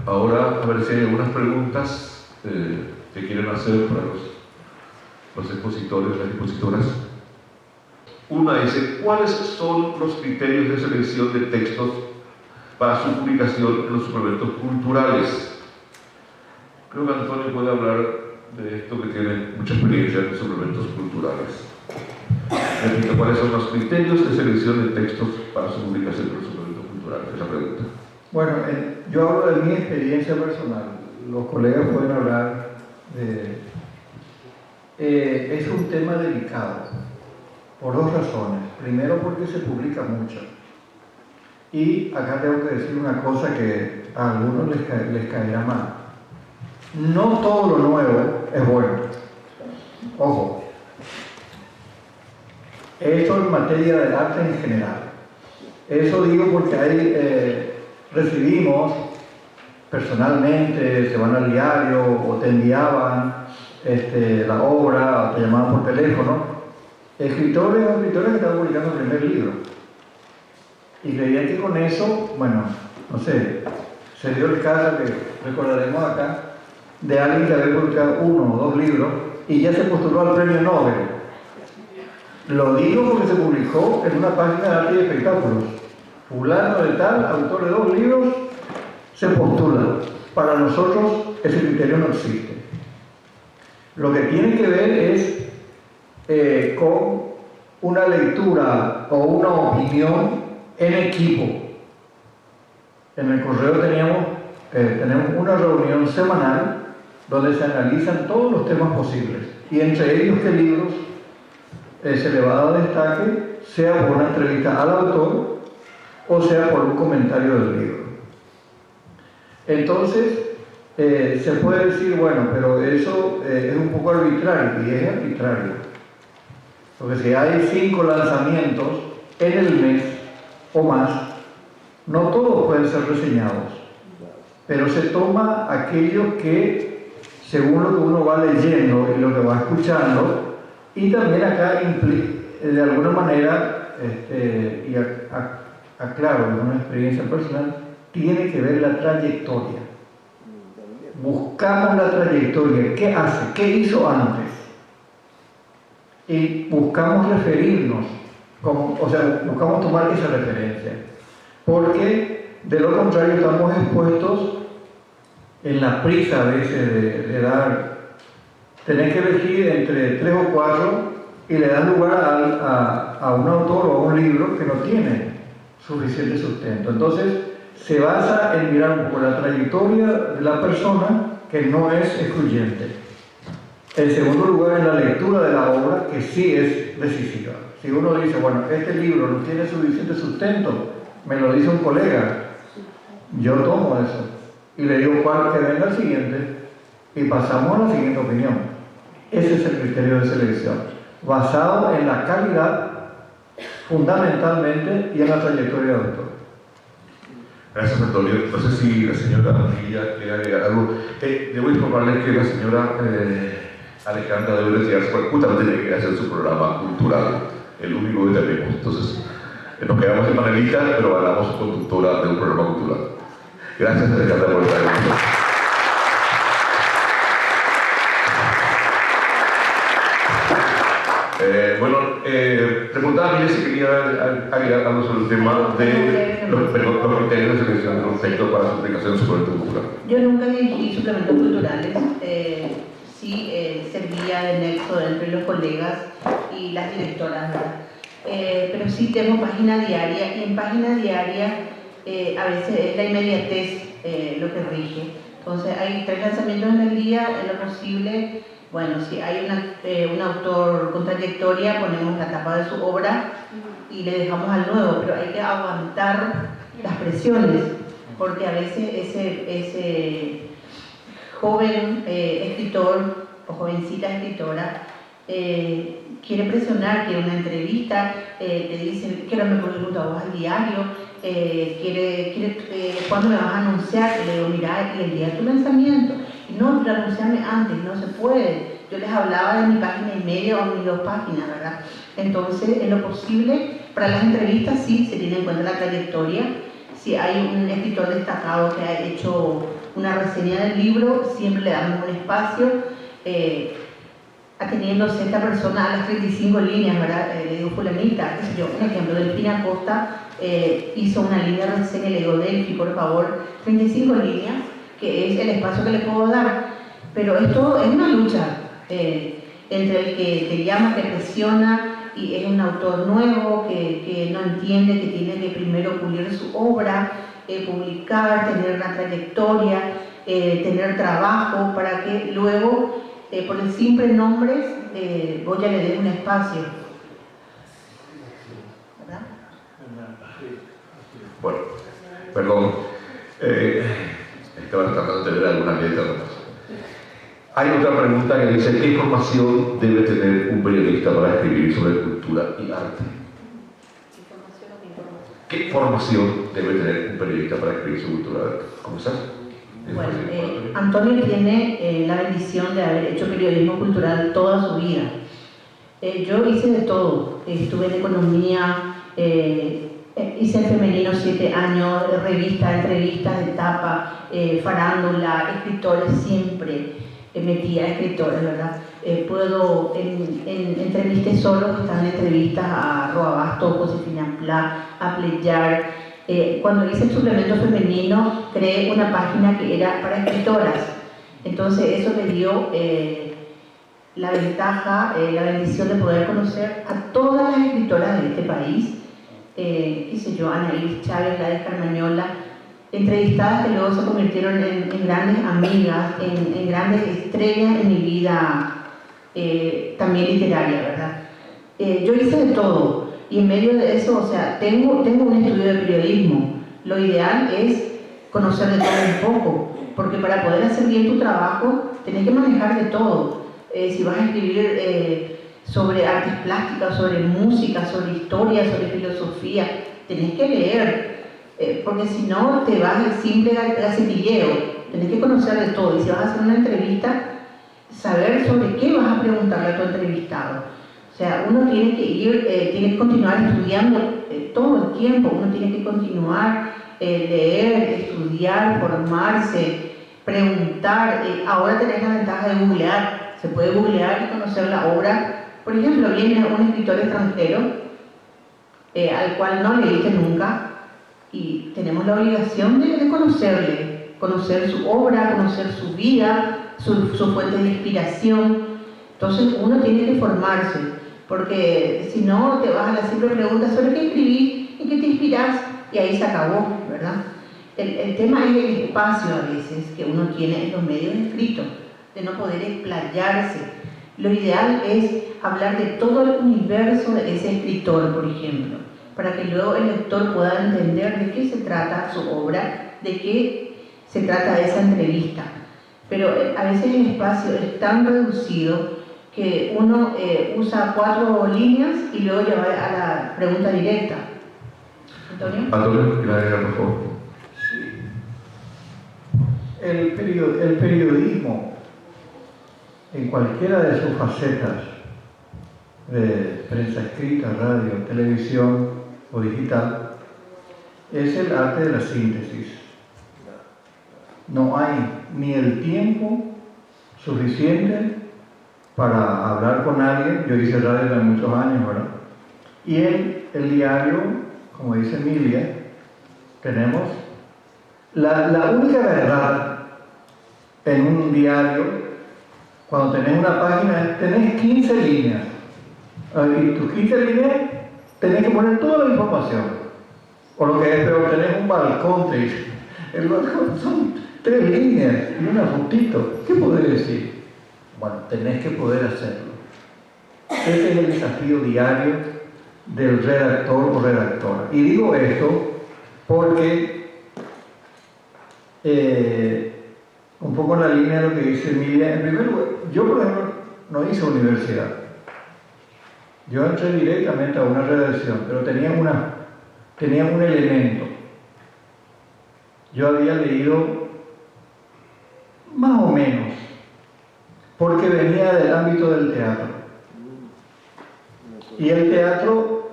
Speaker 1: ahora a ver si hay algunas preguntas que quieren hacer para los expositores, las expositoras. Una dice, ¿cuáles son los criterios de selección de textos para su publicación en los suplementos culturales? Creo que Antonio puede hablar de esto, que tiene mucha experiencia en suplementos culturales. Repito, ¿cuáles son los criterios de selección de textos para su publicación en los suplementos culturales? Esa pregunta.
Speaker 4: Bueno, yo hablo de mi experiencia personal. Los colegas pueden hablar de... es un tema delicado, por dos razones. Primero, porque se publica mucho. Y acá tengo que decir una cosa que a algunos les caerá mal. No todo lo nuevo es bueno. Ojo. Esto en materia del arte en general. Eso digo porque recibimos personalmente, se van al diario o te enviaban la obra, o te llamaban por teléfono, escritores o escritoras que estaban publicando el primer libro. Y creían que con eso, bueno, no sé, se dio el caso que recordaremos acá, de alguien que había publicado 1 o 2 libros y ya se postuló al premio Nobel. Lo digo porque se publicó en una página de arte y espectáculos. Fulano de tal, autor de 2 libros, se postula. Para nosotros ese criterio no existe. Lo que tiene que ver es con una lectura o una opinión en equipo. En el correo tenemos una reunión semanal donde se analizan todos los temas posibles y entre ellos qué libros se le va a dar destaque, sea por una entrevista al autor o sea por un comentario del libro. Entonces se puede decir, bueno, pero eso es un poco arbitrario, y es arbitrario, porque si hay 5 lanzamientos en el mes o más, no todos pueden ser reseñados, pero se toma aquello que, según lo que uno va leyendo y lo que va escuchando, y también acá de alguna manera, y aclaro, es una experiencia personal, tiene que ver la trayectoria. Buscamos la trayectoria, ¿qué hace? ¿Qué hizo antes? Y buscamos referirnos, buscamos tomar esa referencia, porque de lo contrario estamos expuestos en la prisa a veces de dar, tener que elegir entre 3 o 4 y le das lugar a un autor o a un libro que no tiene suficiente sustento. Entonces se basa en mirar un poco la trayectoria de la persona, que no es excluyente. En segundo lugar, en la lectura de la obra, que sí es decisiva. Si uno dice, bueno, este libro no tiene suficiente sustento, me lo dice un colega, yo tomo eso y le digo cuál, que venga el siguiente y pasamos a la siguiente opinión. Ese es el criterio de selección, basado en la calidad fundamentalmente y en la trayectoria del autor.
Speaker 1: Gracias, Antonio. No sé si la señora Milla quiere agregar algo. Debo informarles que la señora Alejandra debe retirarse porque justamente tiene que hacer su programa cultural, el único que tenemos. Entonces, nos quedamos en panelita, pero hablamos conductora de un programa cultural. Gracias, Alejandra, por estar aquí. Preguntaba a mí si quería agregar algo sobre el tema de los criterios de selección de los textos para su aplicación en suplemento cultural.
Speaker 3: Yo nunca dirigí suplementos culturales, sí servía de nexo entre los colegas y las directoras, ¿verdad? Pero sí tengo página diaria, y en página diaria a veces es la inmediatez lo que rige. Entonces hay 3 lanzamientos en el día, en lo posible. Bueno, si hay un autor con trayectoria, ponemos la tapa de su obra y le dejamos al nuevo, pero hay que aguantar las presiones, porque a veces ese joven escritor o jovencita escritora quiere presionar, quiere una entrevista, te dice, quiero me pregunto a vos al diario, ¿cuándo me vas a anunciar? Y le digo, mira, y el día de tu lanzamiento, y no, pero anunciarme antes, no se puede. Yo les hablaba de mi página y media o mis 2 páginas, ¿verdad? Entonces, en lo posible, para las entrevistas sí se tiene en cuenta la trayectoria. Si hay un escritor destacado que ha hecho una reseña del libro, siempre le damos un espacio, ateniéndose esta persona a las 35 líneas, ¿verdad? Le digo, fulanita, qué sé yo, un ejemplo, Delfina Costa hizo una línea de reseña y le digo, Delfi, por favor, 35 líneas, que es el espacio que le puedo dar. Pero esto es una lucha entre el que te llama, te presiona y es un autor nuevo que no entiende que tiene que primero pulir su obra, publicar, tener una trayectoria, tener trabajo para que luego, por el simple nombre, vos ya le des un espacio. ¿Verdad?
Speaker 1: Bueno, perdón. Estaba tratando de tener alguna medida. Hay otra pregunta que dice, ¿qué formación debe tener un periodista para escribir sobre cultura y arte? ¿Qué formación debe tener un periodista para escribir sobre cultura y arte? ¿Cómo estás?
Speaker 3: Bueno, Antonio tiene la bendición de haber hecho periodismo cultural toda su vida. Yo hice de todo. Estuve en economía, hice en femenino 7 años, revista, entrevistas de tapa, farándula, escritores siempre. Metía a escritores, ¿verdad? Puedo, entre mis tesoros están entrevistas a Roa Basto, Josefina Pla, a Pleyar. Cuando hice el suplemento femenino, creé una página que era para escritoras. Entonces eso me dio la ventaja, la bendición de poder conocer a todas las escritoras de este país. Qué sé yo, Anaís Chávez, Gladys Carmañola, entrevistadas que luego se convirtieron en grandes amigas, en grandes estrellas en mi vida también literaria, ¿verdad? Yo hice de todo y en medio de eso, o sea, tengo un estudio de periodismo. Lo ideal es conocer de todo un poco, porque para poder hacer bien tu trabajo tenés que manejar de todo. Si vas a escribir sobre artes plásticas, sobre música, sobre historia, sobre filosofía, tenés que leer. Porque si no te vas al simple gacetilleo, tenés que conocer de todo. Y si vas a hacer una entrevista, saber sobre qué vas a preguntarle a tu entrevistado. O sea, uno tiene que tiene que continuar estudiando todo el tiempo. Uno tiene que continuar, leer, estudiar, formarse, preguntar. Ahora tenés la ventaja de googlear. Se puede googlear y conocer la obra. Por ejemplo, viene un escritor extranjero al cual no leíste nunca. Y tenemos la obligación de conocerle, conocer su obra, conocer su vida, su fuente de inspiración. Entonces uno tiene que formarse, porque si no te vas a la simple pregunta ¿sobre qué escribís? ¿En qué te inspirás? Y ahí se acabó, ¿verdad? El tema es el espacio a veces que uno tiene en los medios escritos, de no poder explayarse. Lo ideal es hablar de todo el universo de ese escritor, por ejemplo, para que luego el lector pueda entender de qué se trata su obra, de qué se trata esa entrevista. Pero a veces el espacio es tan reducido que uno usa 4 líneas y luego ya va a la pregunta directa. ¿Antonio?
Speaker 1: Antonio, gracias, por favor.
Speaker 4: Sí. El periodismo, en cualquiera de sus facetas, de prensa escrita, radio, televisión o digital, es el arte de la síntesis. No hay ni el tiempo suficiente para hablar con alguien. Yo hice radio durante muchos años, ¿verdad? Y en el diario, como dice Emilia, tenemos la única verdad en un diario. Cuando tenés una página, tenés 15 líneas. Y tus 15 líneas tenés que poner toda la información. O lo que es peor, tenés un balcón, te dice. El balcón son 3 líneas y una fotito. ¿Qué podés decir? Bueno, tenés que poder hacerlo. Ese es el desafío diario del redactor o redactora. Y digo esto porque un poco en la línea de lo que dice Emilia, en primer lugar, yo por ejemplo no hice universidad, yo entré directamente a una redacción, pero tenía un elemento. Yo había leído más o menos, porque venía del ámbito del teatro. Y el teatro,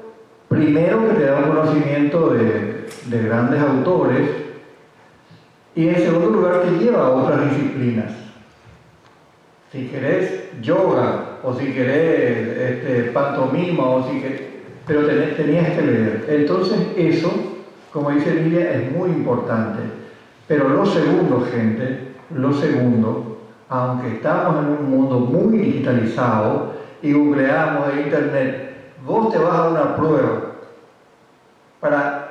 Speaker 4: primero que te da un conocimiento de grandes autores, y en segundo lugar te lleva a otras disciplinas. Si querés yoga, o si querés pantomima, o si querés, pero tenías que leer. Entonces eso, como dice Emilia, es muy importante. Pero lo segundo, gente, aunque estamos en un mundo muy digitalizado y googleamos de internet, vos te vas a una prueba para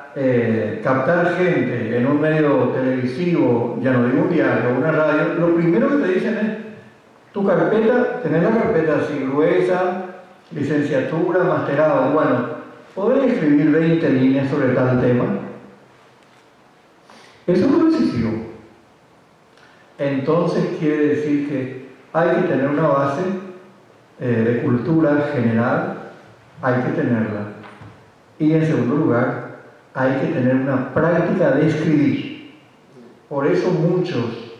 Speaker 4: captar gente en un medio televisivo, ya no digo un diario, una radio, lo primero que te dicen es tu carpeta, tenés la carpeta así gruesa, licenciatura, masterado. Bueno, ¿podés escribir 20 líneas sobre tal tema? Eso es muy decisivo. Entonces quiere decir que hay que tener una base de cultura general, hay que tenerla. Y en segundo lugar, hay que tener una práctica de escribir. Por eso muchos,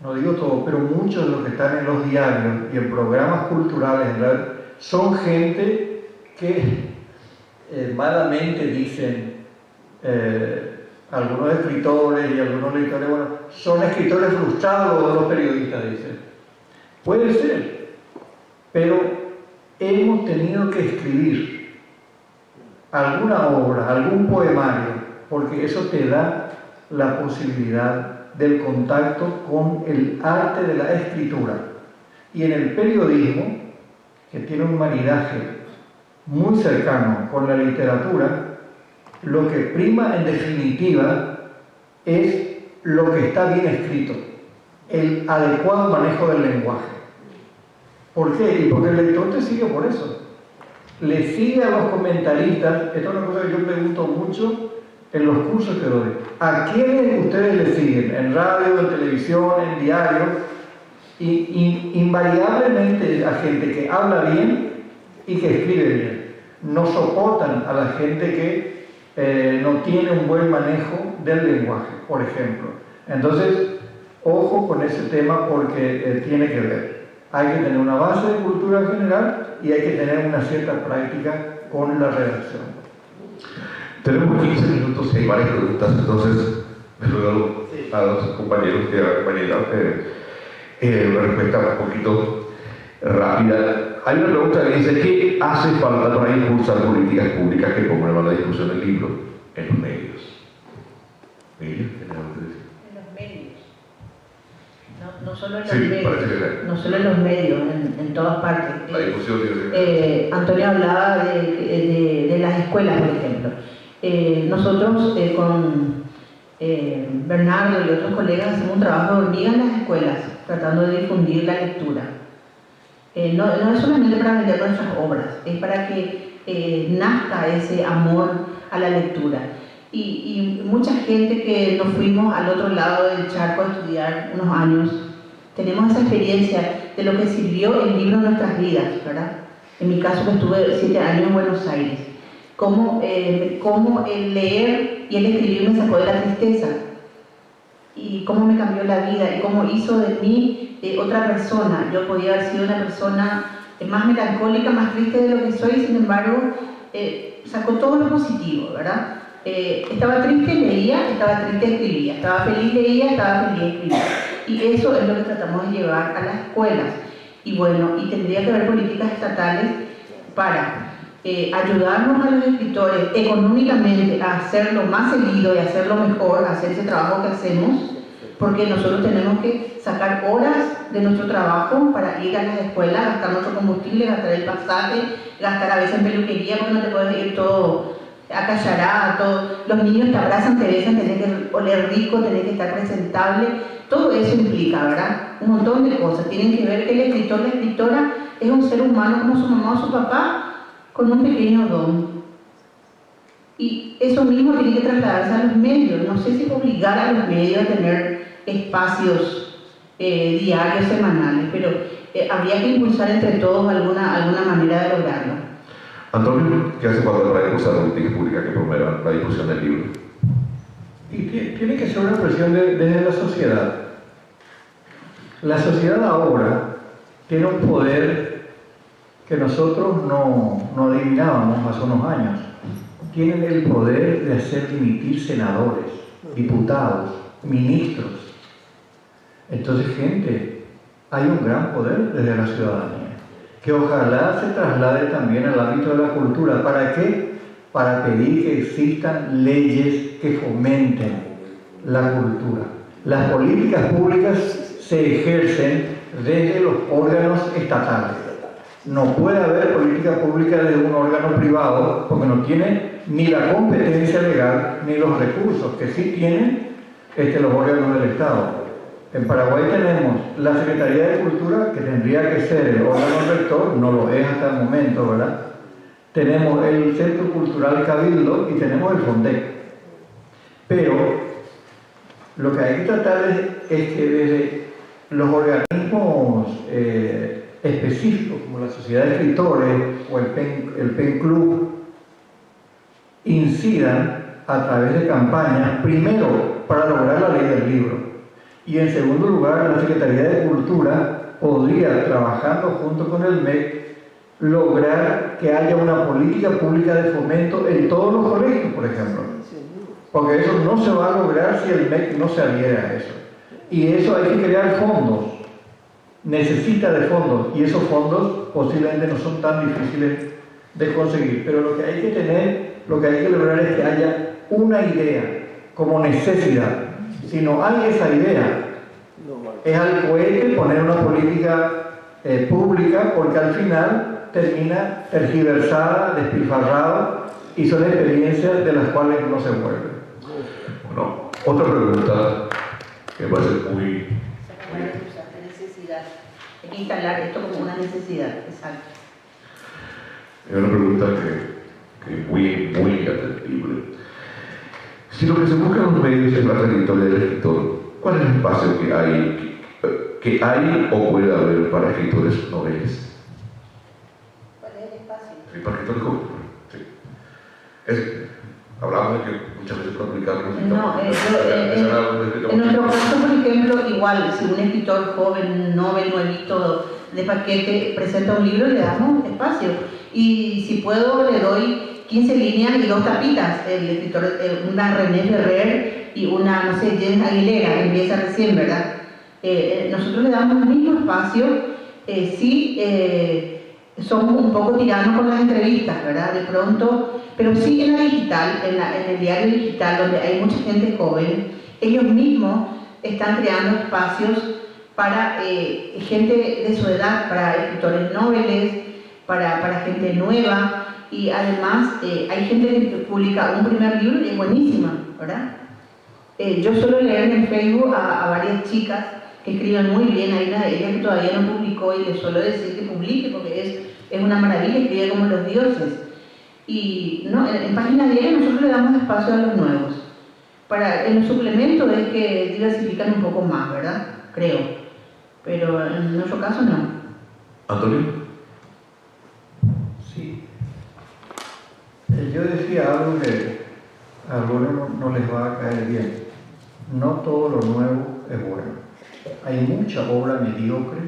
Speaker 4: no digo todos, pero muchos de los que están en los diarios y en programas culturales son gente que malamente dicen, algunos escritores y algunos lectores, bueno, son escritores frustrados los periodistas, dicen. Puede ser, pero hemos tenido que escribir alguna obra, algún poemario, porque eso te da la posibilidad del contacto con el arte de la escritura. Y en el periodismo, que tiene un maridaje muy cercano con la literatura, lo que prima en definitiva es lo que está bien escrito, el adecuado manejo del lenguaje. ¿Por qué? Y porque el lector te sigue por eso. Le sigue a los comentaristas. Esta es una cosa que yo pregunto mucho en los cursos que doy. ¿A quiénes ustedes le siguen? En radio, en televisión, en diario. Y invariablemente a gente que habla bien y que escribe bien. No soportan a la gente que no tiene un buen manejo del lenguaje, por ejemplo. Entonces, ojo con ese tema porque tiene que ver. Hay que tener una base de cultura general y hay que tener una cierta práctica con la redacción.
Speaker 1: Tenemos 15 minutos y hay varias preguntas, entonces me ruego a los compañeros y a la compañera una respuesta un poquito rápida. Hay una pregunta que dice: ¿qué hace falta para impulsar políticas públicas que pongan a la discusión del libro en los medios? ¿Emilia?
Speaker 3: En los medios. No solo en los
Speaker 1: Sí,
Speaker 3: medios, no solo en los medios, en todas partes.
Speaker 1: La discusión,
Speaker 3: Antonio hablaba de las escuelas, por ejemplo. Nosotros con Bernardo y otros colegas hacemos un trabajo de hormiga en las escuelas, tratando de difundir la lectura. No es solamente para vender nuestras obras, es para que nazca ese amor a la lectura. Y mucha gente que nos fuimos al otro lado del charco a estudiar unos años, tenemos esa experiencia de lo que sirvió el libro en nuestras vidas, ¿verdad? En mi caso, que estuve 7 años en Buenos Aires, cómo el leer y el escribir me sacó de la tristeza, y cómo me cambió la vida, y cómo hizo de mí otra persona. Yo podía haber sido una persona más melancólica, más triste de lo que soy, sin embargo, sacó todo lo positivo, ¿verdad? Estaba triste, leía, estaba triste, escribía, estaba feliz, leía, estaba feliz, escribía. Y eso es lo que tratamos de llevar a las escuelas. Y bueno, y tendría que haber políticas estatales para ayudarnos a los escritores económicamente a hacerlo más seguido y hacerlo mejor, a hacer ese trabajo que hacemos, porque nosotros tenemos que sacar horas de nuestro trabajo para ir a las escuelas, gastar nuestro combustible, gastar el pasaje, gastar a veces en peluquería, porque no te puedes ir todo acallarada, todo. Los niños te abrazan, te besan, tenés que oler rico, tenés que estar presentable. Todo eso implica, ¿verdad? Un montón de cosas. Tienen que ver que el escritor, la escritora es un ser humano como su mamá o su papá, con un pequeño don. Y eso mismo tiene que trasladarse a los medios. No sé si obligar a los medios a tener espacios diarios, semanales, pero habría que impulsar entre todos alguna manera de lograrlo.
Speaker 1: Antonio, ¿qué hace falta para impulsar políticas públicas que promuevan la difusión del libro?
Speaker 4: Y tiene que ser una presión desde la sociedad. La sociedad ahora tiene un poder que nosotros no adivinábamos hace unos años. Tienen el poder de hacer dimitir senadores, diputados, ministros. Entonces, gente, hay un gran poder desde la ciudadanía, que ojalá se traslade también al ámbito de la cultura. ¿Para qué? Para pedir que existan leyes que fomenten la cultura. Las políticas públicas se ejercen desde los órganos estatales. No puede haber política pública desde un órgano privado porque no tiene ni la competencia legal ni los recursos que sí tienen los órganos del Estado. En Paraguay tenemos la Secretaría de Cultura, que tendría que ser el órgano rector, no lo es hasta el momento, ¿verdad? Tenemos el Centro Cultural Cabildo y tenemos el FONDEC. Pero lo que hay que tratar es que desde los organismos específicos, como la Sociedad de Escritores o el PEN Club, incidan a través de campañas, primero para lograr la ley del libro, y en segundo lugar la Secretaría de Cultura podría, trabajando junto con el MEC, lograr que haya una política pública de fomento en todos los colegios, por ejemplo. Porque eso no se va a lograr si el MEC no se adhiere a eso. Y eso hay que crear fondos. Necesita de fondos. Y esos fondos posiblemente no son tan difíciles de conseguir. Pero lo que hay que tener, lo que hay que lograr es que haya una idea como necesidad. Si no hay esa idea, es al cohete poner una política pública, porque al final termina tergiversada, despilfarrada, y son experiencias de las cuales no se vuelve.
Speaker 1: Bueno, otra pregunta que me parece muy...
Speaker 3: necesidad. Hay que instalar esto como una necesidad, exacto.
Speaker 1: Es una pregunta que es muy atendible. Si lo que se busca en los medios es la trayectoria del escritor, ¿cuál es el espacio que hay o puede haber para escritores noveles?
Speaker 3: ¿Cuál es el espacio?
Speaker 1: Sí, para escritores jóvenes. Sí. Hablamos de que muchas veces para publicarlo
Speaker 3: en nuestro caso, por ejemplo, igual, si un escritor joven, novel, nuevito, de paquete, presenta un libro, le damos espacio. Y si puedo, le doy 15 líneas y 2 tapitas. El escritor, una René Ferrer y una, no sé, Jen Aguilera, que empieza recién, ¿verdad? Nosotros le damos el mismo espacio, somos un poco tiranos con las entrevistas, ¿verdad? De pronto, pero sí en la digital, en el diario digital, donde hay mucha gente joven, ellos mismos están creando espacios para gente de su edad, para escritores noveles, para gente nueva, y además hay gente que publica un primer libro y es buenísima, ¿verdad? Yo suelo leer en Facebook a varias chicas que escriben muy bien. Hay una de ellas que todavía no publicó y le suelo decir que publique porque es una maravilla, escribe como los dioses. Y no, en Página Diaria nosotros le damos espacio a los nuevos. En los suplementos es que diversifican un poco más, ¿verdad? Creo. Pero en nuestro caso no.
Speaker 1: ¿Antonio?
Speaker 4: Sí. Yo decía algo que a algunos no les va a caer bien. No todo lo nuevo es bueno. Hay mucha obra mediocre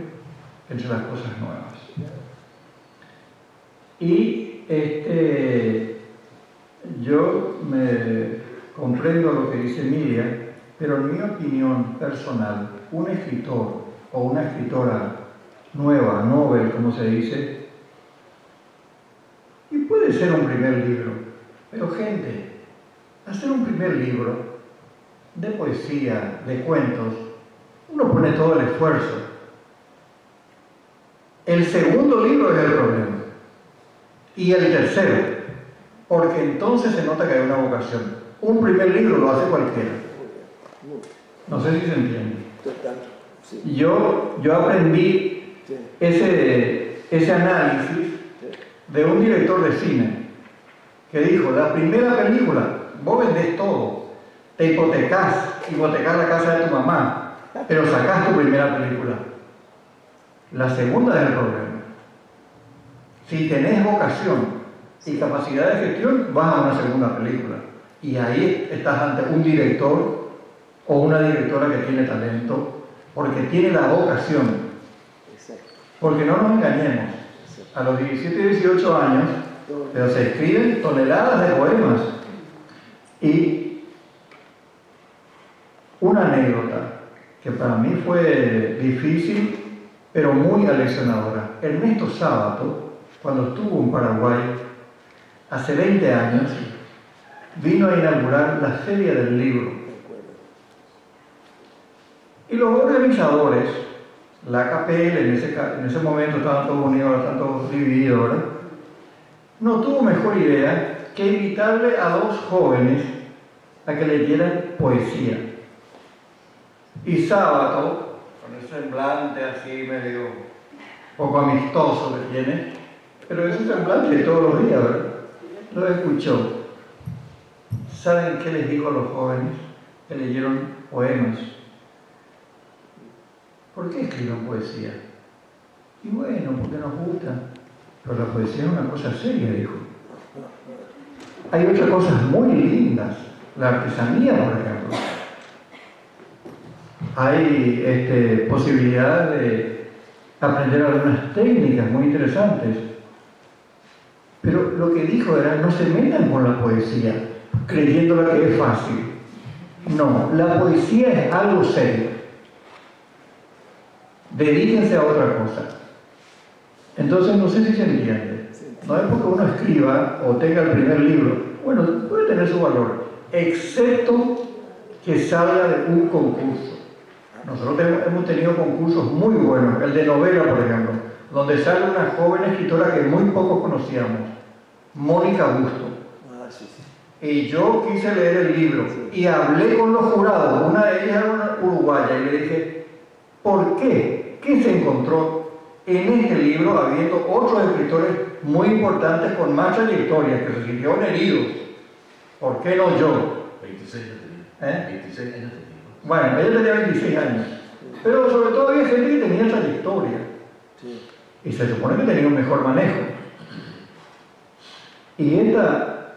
Speaker 4: entre las cosas nuevas. Y yo me comprendo lo que dice Miriam, pero en mi opinión personal, un escritor o una escritora nueva, novel, como se dice, y puede ser un primer libro, pero gente, hacer un primer libro de poesía, de cuentos, uno pone todo el esfuerzo. El segundo libro es el problema. Y el tercero, porque entonces se nota que hay una vocación. Un primer libro lo hace cualquiera. No sé si se entiende. Yo aprendí ese análisis de un director de cine que dijo, la primera película Vos vendés todo, te hipotecás la casa de tu mamá, pero sacás tu primera película. La segunda es el problema. Si tenés vocación y capacidad de gestión, vas a una segunda película. Y ahí estás ante un director o una directora que tiene talento, porque tiene la vocación. Porque no nos engañemos, a los 17 y 18 años, pero se escriben toneladas de poemas. Y una anécdota que para mí fue difícil, pero muy aleccionadora. Ernesto Sábato, cuando estuvo en Paraguay, hace 20 años, vino a inaugurar la Feria del Libro. Y los organizadores, la CAPEL, en ese momento estaban todos unidos, ahora están todos divididos, ¿verdad? No tuvo mejor idea que invitarle a dos jóvenes a que leyeran poesía. Y Sábato, con el semblante así medio poco amistoso que tiene, pero ese semblante de todos los días, ¿verdad? Lo escuchó. ¿Saben qué les dijo a los jóvenes que leyeron poemas? ¿Por qué escriben poesía? Y bueno, porque nos gusta. Pero la poesía es una cosa seria, dijo. Hay otras cosas muy lindas. La artesanía, por ejemplo. Hay posibilidad de aprender algunas técnicas muy interesantes. Pero lo que dijo era, no se metan con la poesía, creyéndola que es fácil. No, la poesía es algo serio. Dedíquense a otra cosa. Entonces, no sé si se entiende. No es porque uno escriba o tenga el primer libro. Bueno, puede tener su valor, excepto que salga de un concurso. Nosotros hemos tenido concursos muy buenos, el de novela, por ejemplo, donde sale una joven escritora que muy pocos conocíamos, Mónica Busto. Y yo quise leer el libro y hablé con los jurados, una de ellas era una uruguaya, y le dije, ¿por qué? ¿Qué se encontró en este libro habiendo otros escritores muy importantes con más trayectoria que se sintieron heridos? ¿Por qué no yo?
Speaker 1: 26 años tenía. 26 años tenía.
Speaker 4: Bueno, ella tenía 26 años, pero sobre todo había gente que tenía trayectoria. Y se supone que tenía un mejor manejo. Y esta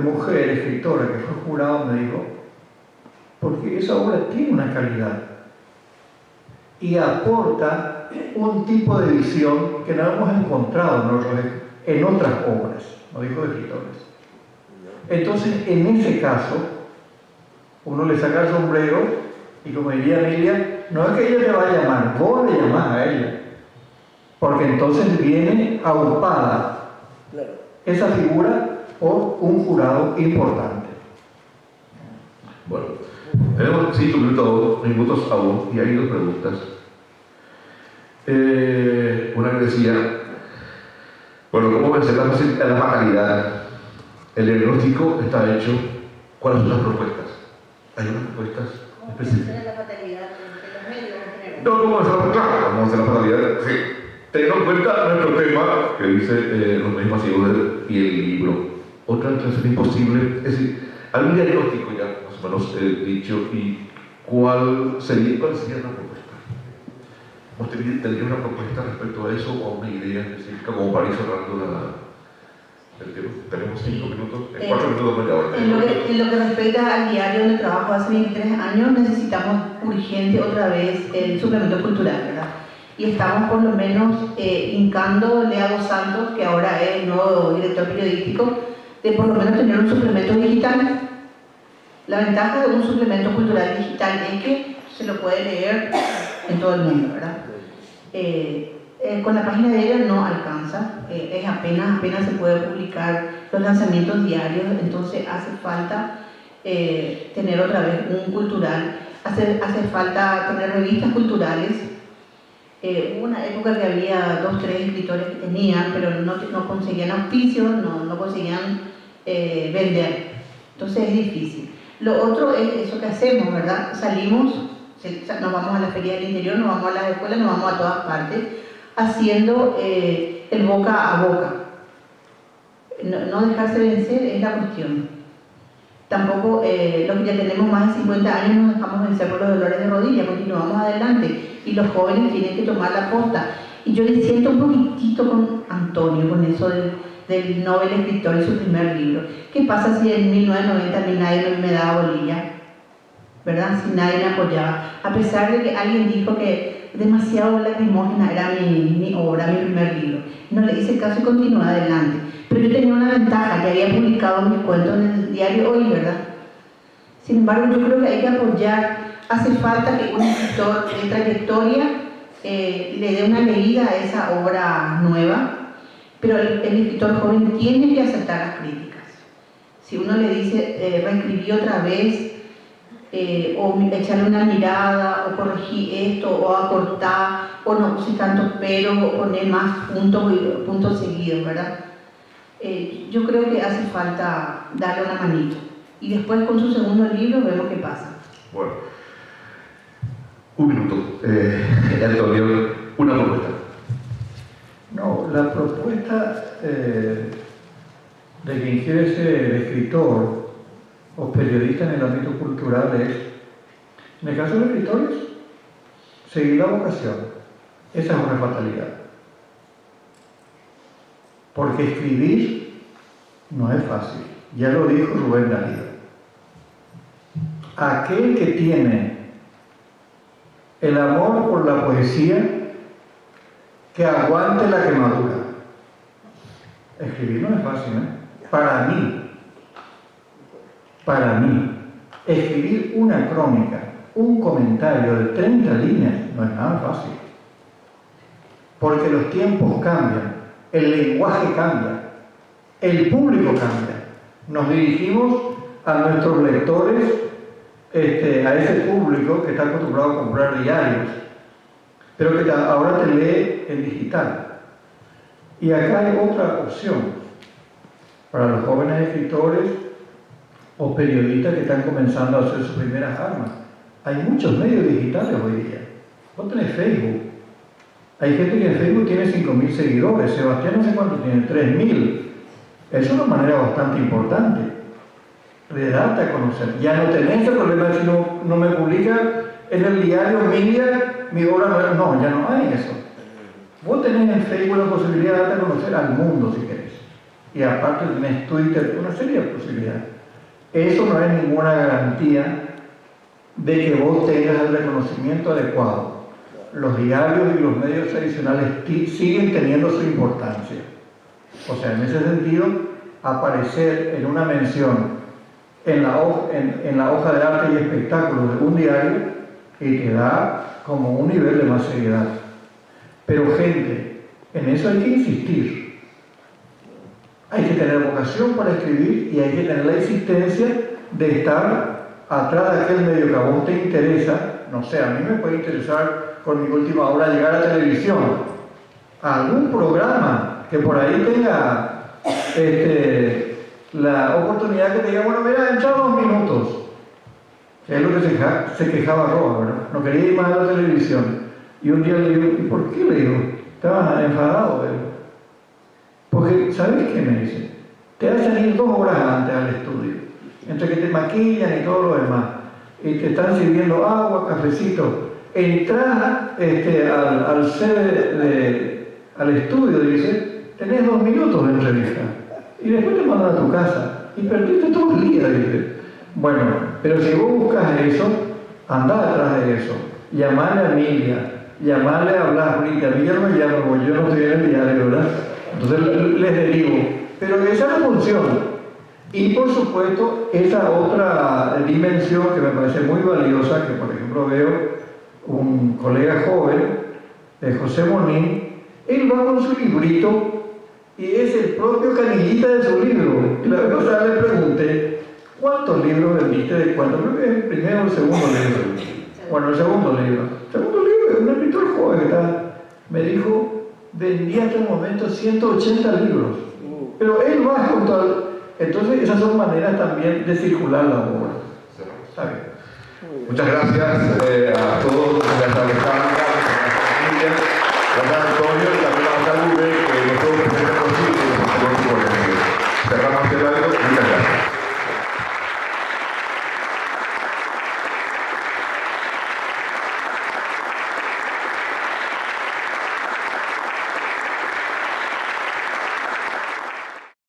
Speaker 4: mujer escritora que fue jurado me dijo, porque esa obra tiene una calidad y aporta un tipo de visión que no hemos encontrado en otras obras, no dijo de escritores. Entonces, en ese caso, uno le saca el sombrero y, como diría Emilia, no es que ella te va a llamar, vos le llamás a ella, porque entonces viene aupada esa figura por un jurado importante.
Speaker 1: Bueno, tenemos 5 minutos aún y hay 2 preguntas. Una que decía, bueno, ¿cómo vencer la fatalidad? El diagnóstico está hecho. ¿Cuáles son las propuestas? ¿Hay unas propuestas específicas?
Speaker 3: ¿Cómo la fatalidad de los medios en general?
Speaker 1: No, ¿cómo vencer la fatalidad? Sí. Teniendo en cuenta nuestro tema, que dice los medios masivos y el libro. Otra situación imposible, es decir, hay un diagnóstico ya más o menos dicho, y ¿cuál sería la propuesta? ¿Usted tendría una propuesta respecto a eso o una idea específica como para ir cerrando el tema? Tenemos 5 minutos, 4 minutos media hora.
Speaker 3: En lo que respecta al diario donde trabajo hace 23 años, necesitamos urgente otra vez el suplemento cultural, ¿verdad? Y estamos por lo menos hincándole a Dos Santos, que ahora es el nuevo director periodístico, de por lo menos tener un suplemento digital. La ventaja de un suplemento cultural digital es que se lo puede leer en todo el mundo, ¿verdad? Con la página de ella no alcanza, es apenas se puede publicar los lanzamientos diarios, entonces hace falta tener otra vez un cultural, hace falta tener revistas culturales. Hubo una época que había 2 o 3 escritores que tenían, pero no conseguían auspicio, no conseguían vender. Entonces es difícil. Lo otro es eso que hacemos, ¿verdad? Salimos, nos vamos a la feria del interior, nos vamos a las escuelas, nos vamos a todas partes, haciendo el boca a boca. No dejarse vencer es la cuestión. Tampoco los que ya tenemos más de 50 años nos dejamos vencer por los dolores de rodilla, continuamos adelante y los jóvenes tienen que tomar la posta. Y yo disiento un poquitito con Antonio, con eso del Nobel escritor y su primer libro. ¿Qué pasa si en 1990 a mí nadie me daba bolilla? ¿Verdad? Si nadie me apoyaba. A pesar de que alguien dijo que demasiado lacrimógena era mi obra, mi primer libro. No le hice caso y continué adelante. Pero yo tenía una ventaja, ya había publicado mis cuentos en el diario Hoy, ¿verdad? Sin embargo, yo creo que hay que apoyar. Hace falta que un escritor de trayectoria le dé una leída a esa obra nueva, pero el escritor joven tiene que aceptar las críticas. Si uno le dice, reescribí otra vez, o echarle una mirada, o corregí esto, o acortar, o no puse tantos peros, o poner más puntos seguidos, ¿verdad? Yo creo que hace falta darle una manito. Y después con su segundo libro vemos qué pasa.
Speaker 1: Bueno, un minuto. Antonio, una propuesta.
Speaker 4: No, la propuesta de quien quiere ser escritor o periodista en el ámbito cultural es, en el caso de los escritores, seguir la vocación. Esa es una fatalidad. Porque escribir no es fácil. Ya lo dijo Rubén Darío. Aquel que tiene el amor por la poesía, que aguante la quemadura. Escribir no es fácil, ¿eh? Para mí, escribir una crónica, un comentario de 30 líneas, no es nada fácil. Porque los tiempos cambian, el lenguaje cambia, el público cambia. Nos dirigimos a nuestros lectores, a ese público que está acostumbrado a comprar diarios, pero que ahora te lee en digital. Y acá hay otra opción para los jóvenes escritores o periodistas que están comenzando a hacer sus primeras armas. Hay muchos medios digitales hoy día. Vos tenés Facebook. Hay gente que en Facebook tiene 5.000 seguidores. Sebastián no sé cuánto tiene, 3.000. Es una manera bastante importante de darte a conocer. Ya no tenés el problema de si no me publica en el diario Media, mi obra no, ya no hay eso. Vos tenés en Facebook la posibilidad de darte a conocer al mundo si querés. Y aparte tenés Twitter, una serie de posibilidades. Eso no es ninguna garantía de que vos tengas el reconocimiento adecuado. Los diarios y los medios tradicionales siguen teniendo su importancia. O sea, en ese sentido, aparecer en una mención en la hoja de arte y espectáculos de un diario y te da como un nivel de más seriedad. Pero gente, en eso hay que insistir. Hay que tener vocación para escribir y hay que tener la existencia de estar atrás de aquel medio que a vos te interesa. No sé, a mí me puede interesar con mi última obra llegar a televisión, a algún programa que por ahí tenga la oportunidad que te diga, bueno, mira, entra 2 minutos. Que es lo que se quejaba Roa, ¿verdad? No quería ir más a la televisión. Y un día le digo, ¿y por qué? Le digo, estaba enfadado, ¿verdad? Porque, ¿sabes qué me dice? Te hacen ir 2 horas antes al estudio, entre que te maquillan y todo lo demás, y te están sirviendo agua, cafecito. Entras al estudio y dice, tenés 2 minutos de entrevista, y después te mandan a tu casa, y perdiste todo el día, dice. Bueno, pero si vos buscas eso, andá detrás de eso, llamale a Emilia, llamale a Blas Brita. A mí ya no me llamo, porque yo no estoy en el diario, ¿verdad? Entonces les derivo. Pero esa es la función. Y por supuesto, esa otra dimensión que me parece muy valiosa, que por ejemplo veo un colega joven, José Monín, él va con su librito y es el propio canillita de su libro. Y la vez pasada le pregunté, ¿cuántos libros vendiste de cuándo? Creo que es el primero o el segundo libro. Bueno, el segundo libro. El segundo libro es un escritor joven que me dijo, vendía hasta el momento 180 libros. Pero él va con todo. Entonces, esas son maneras también de circular la obra.
Speaker 1: Está bien. Muchas gracias a todos.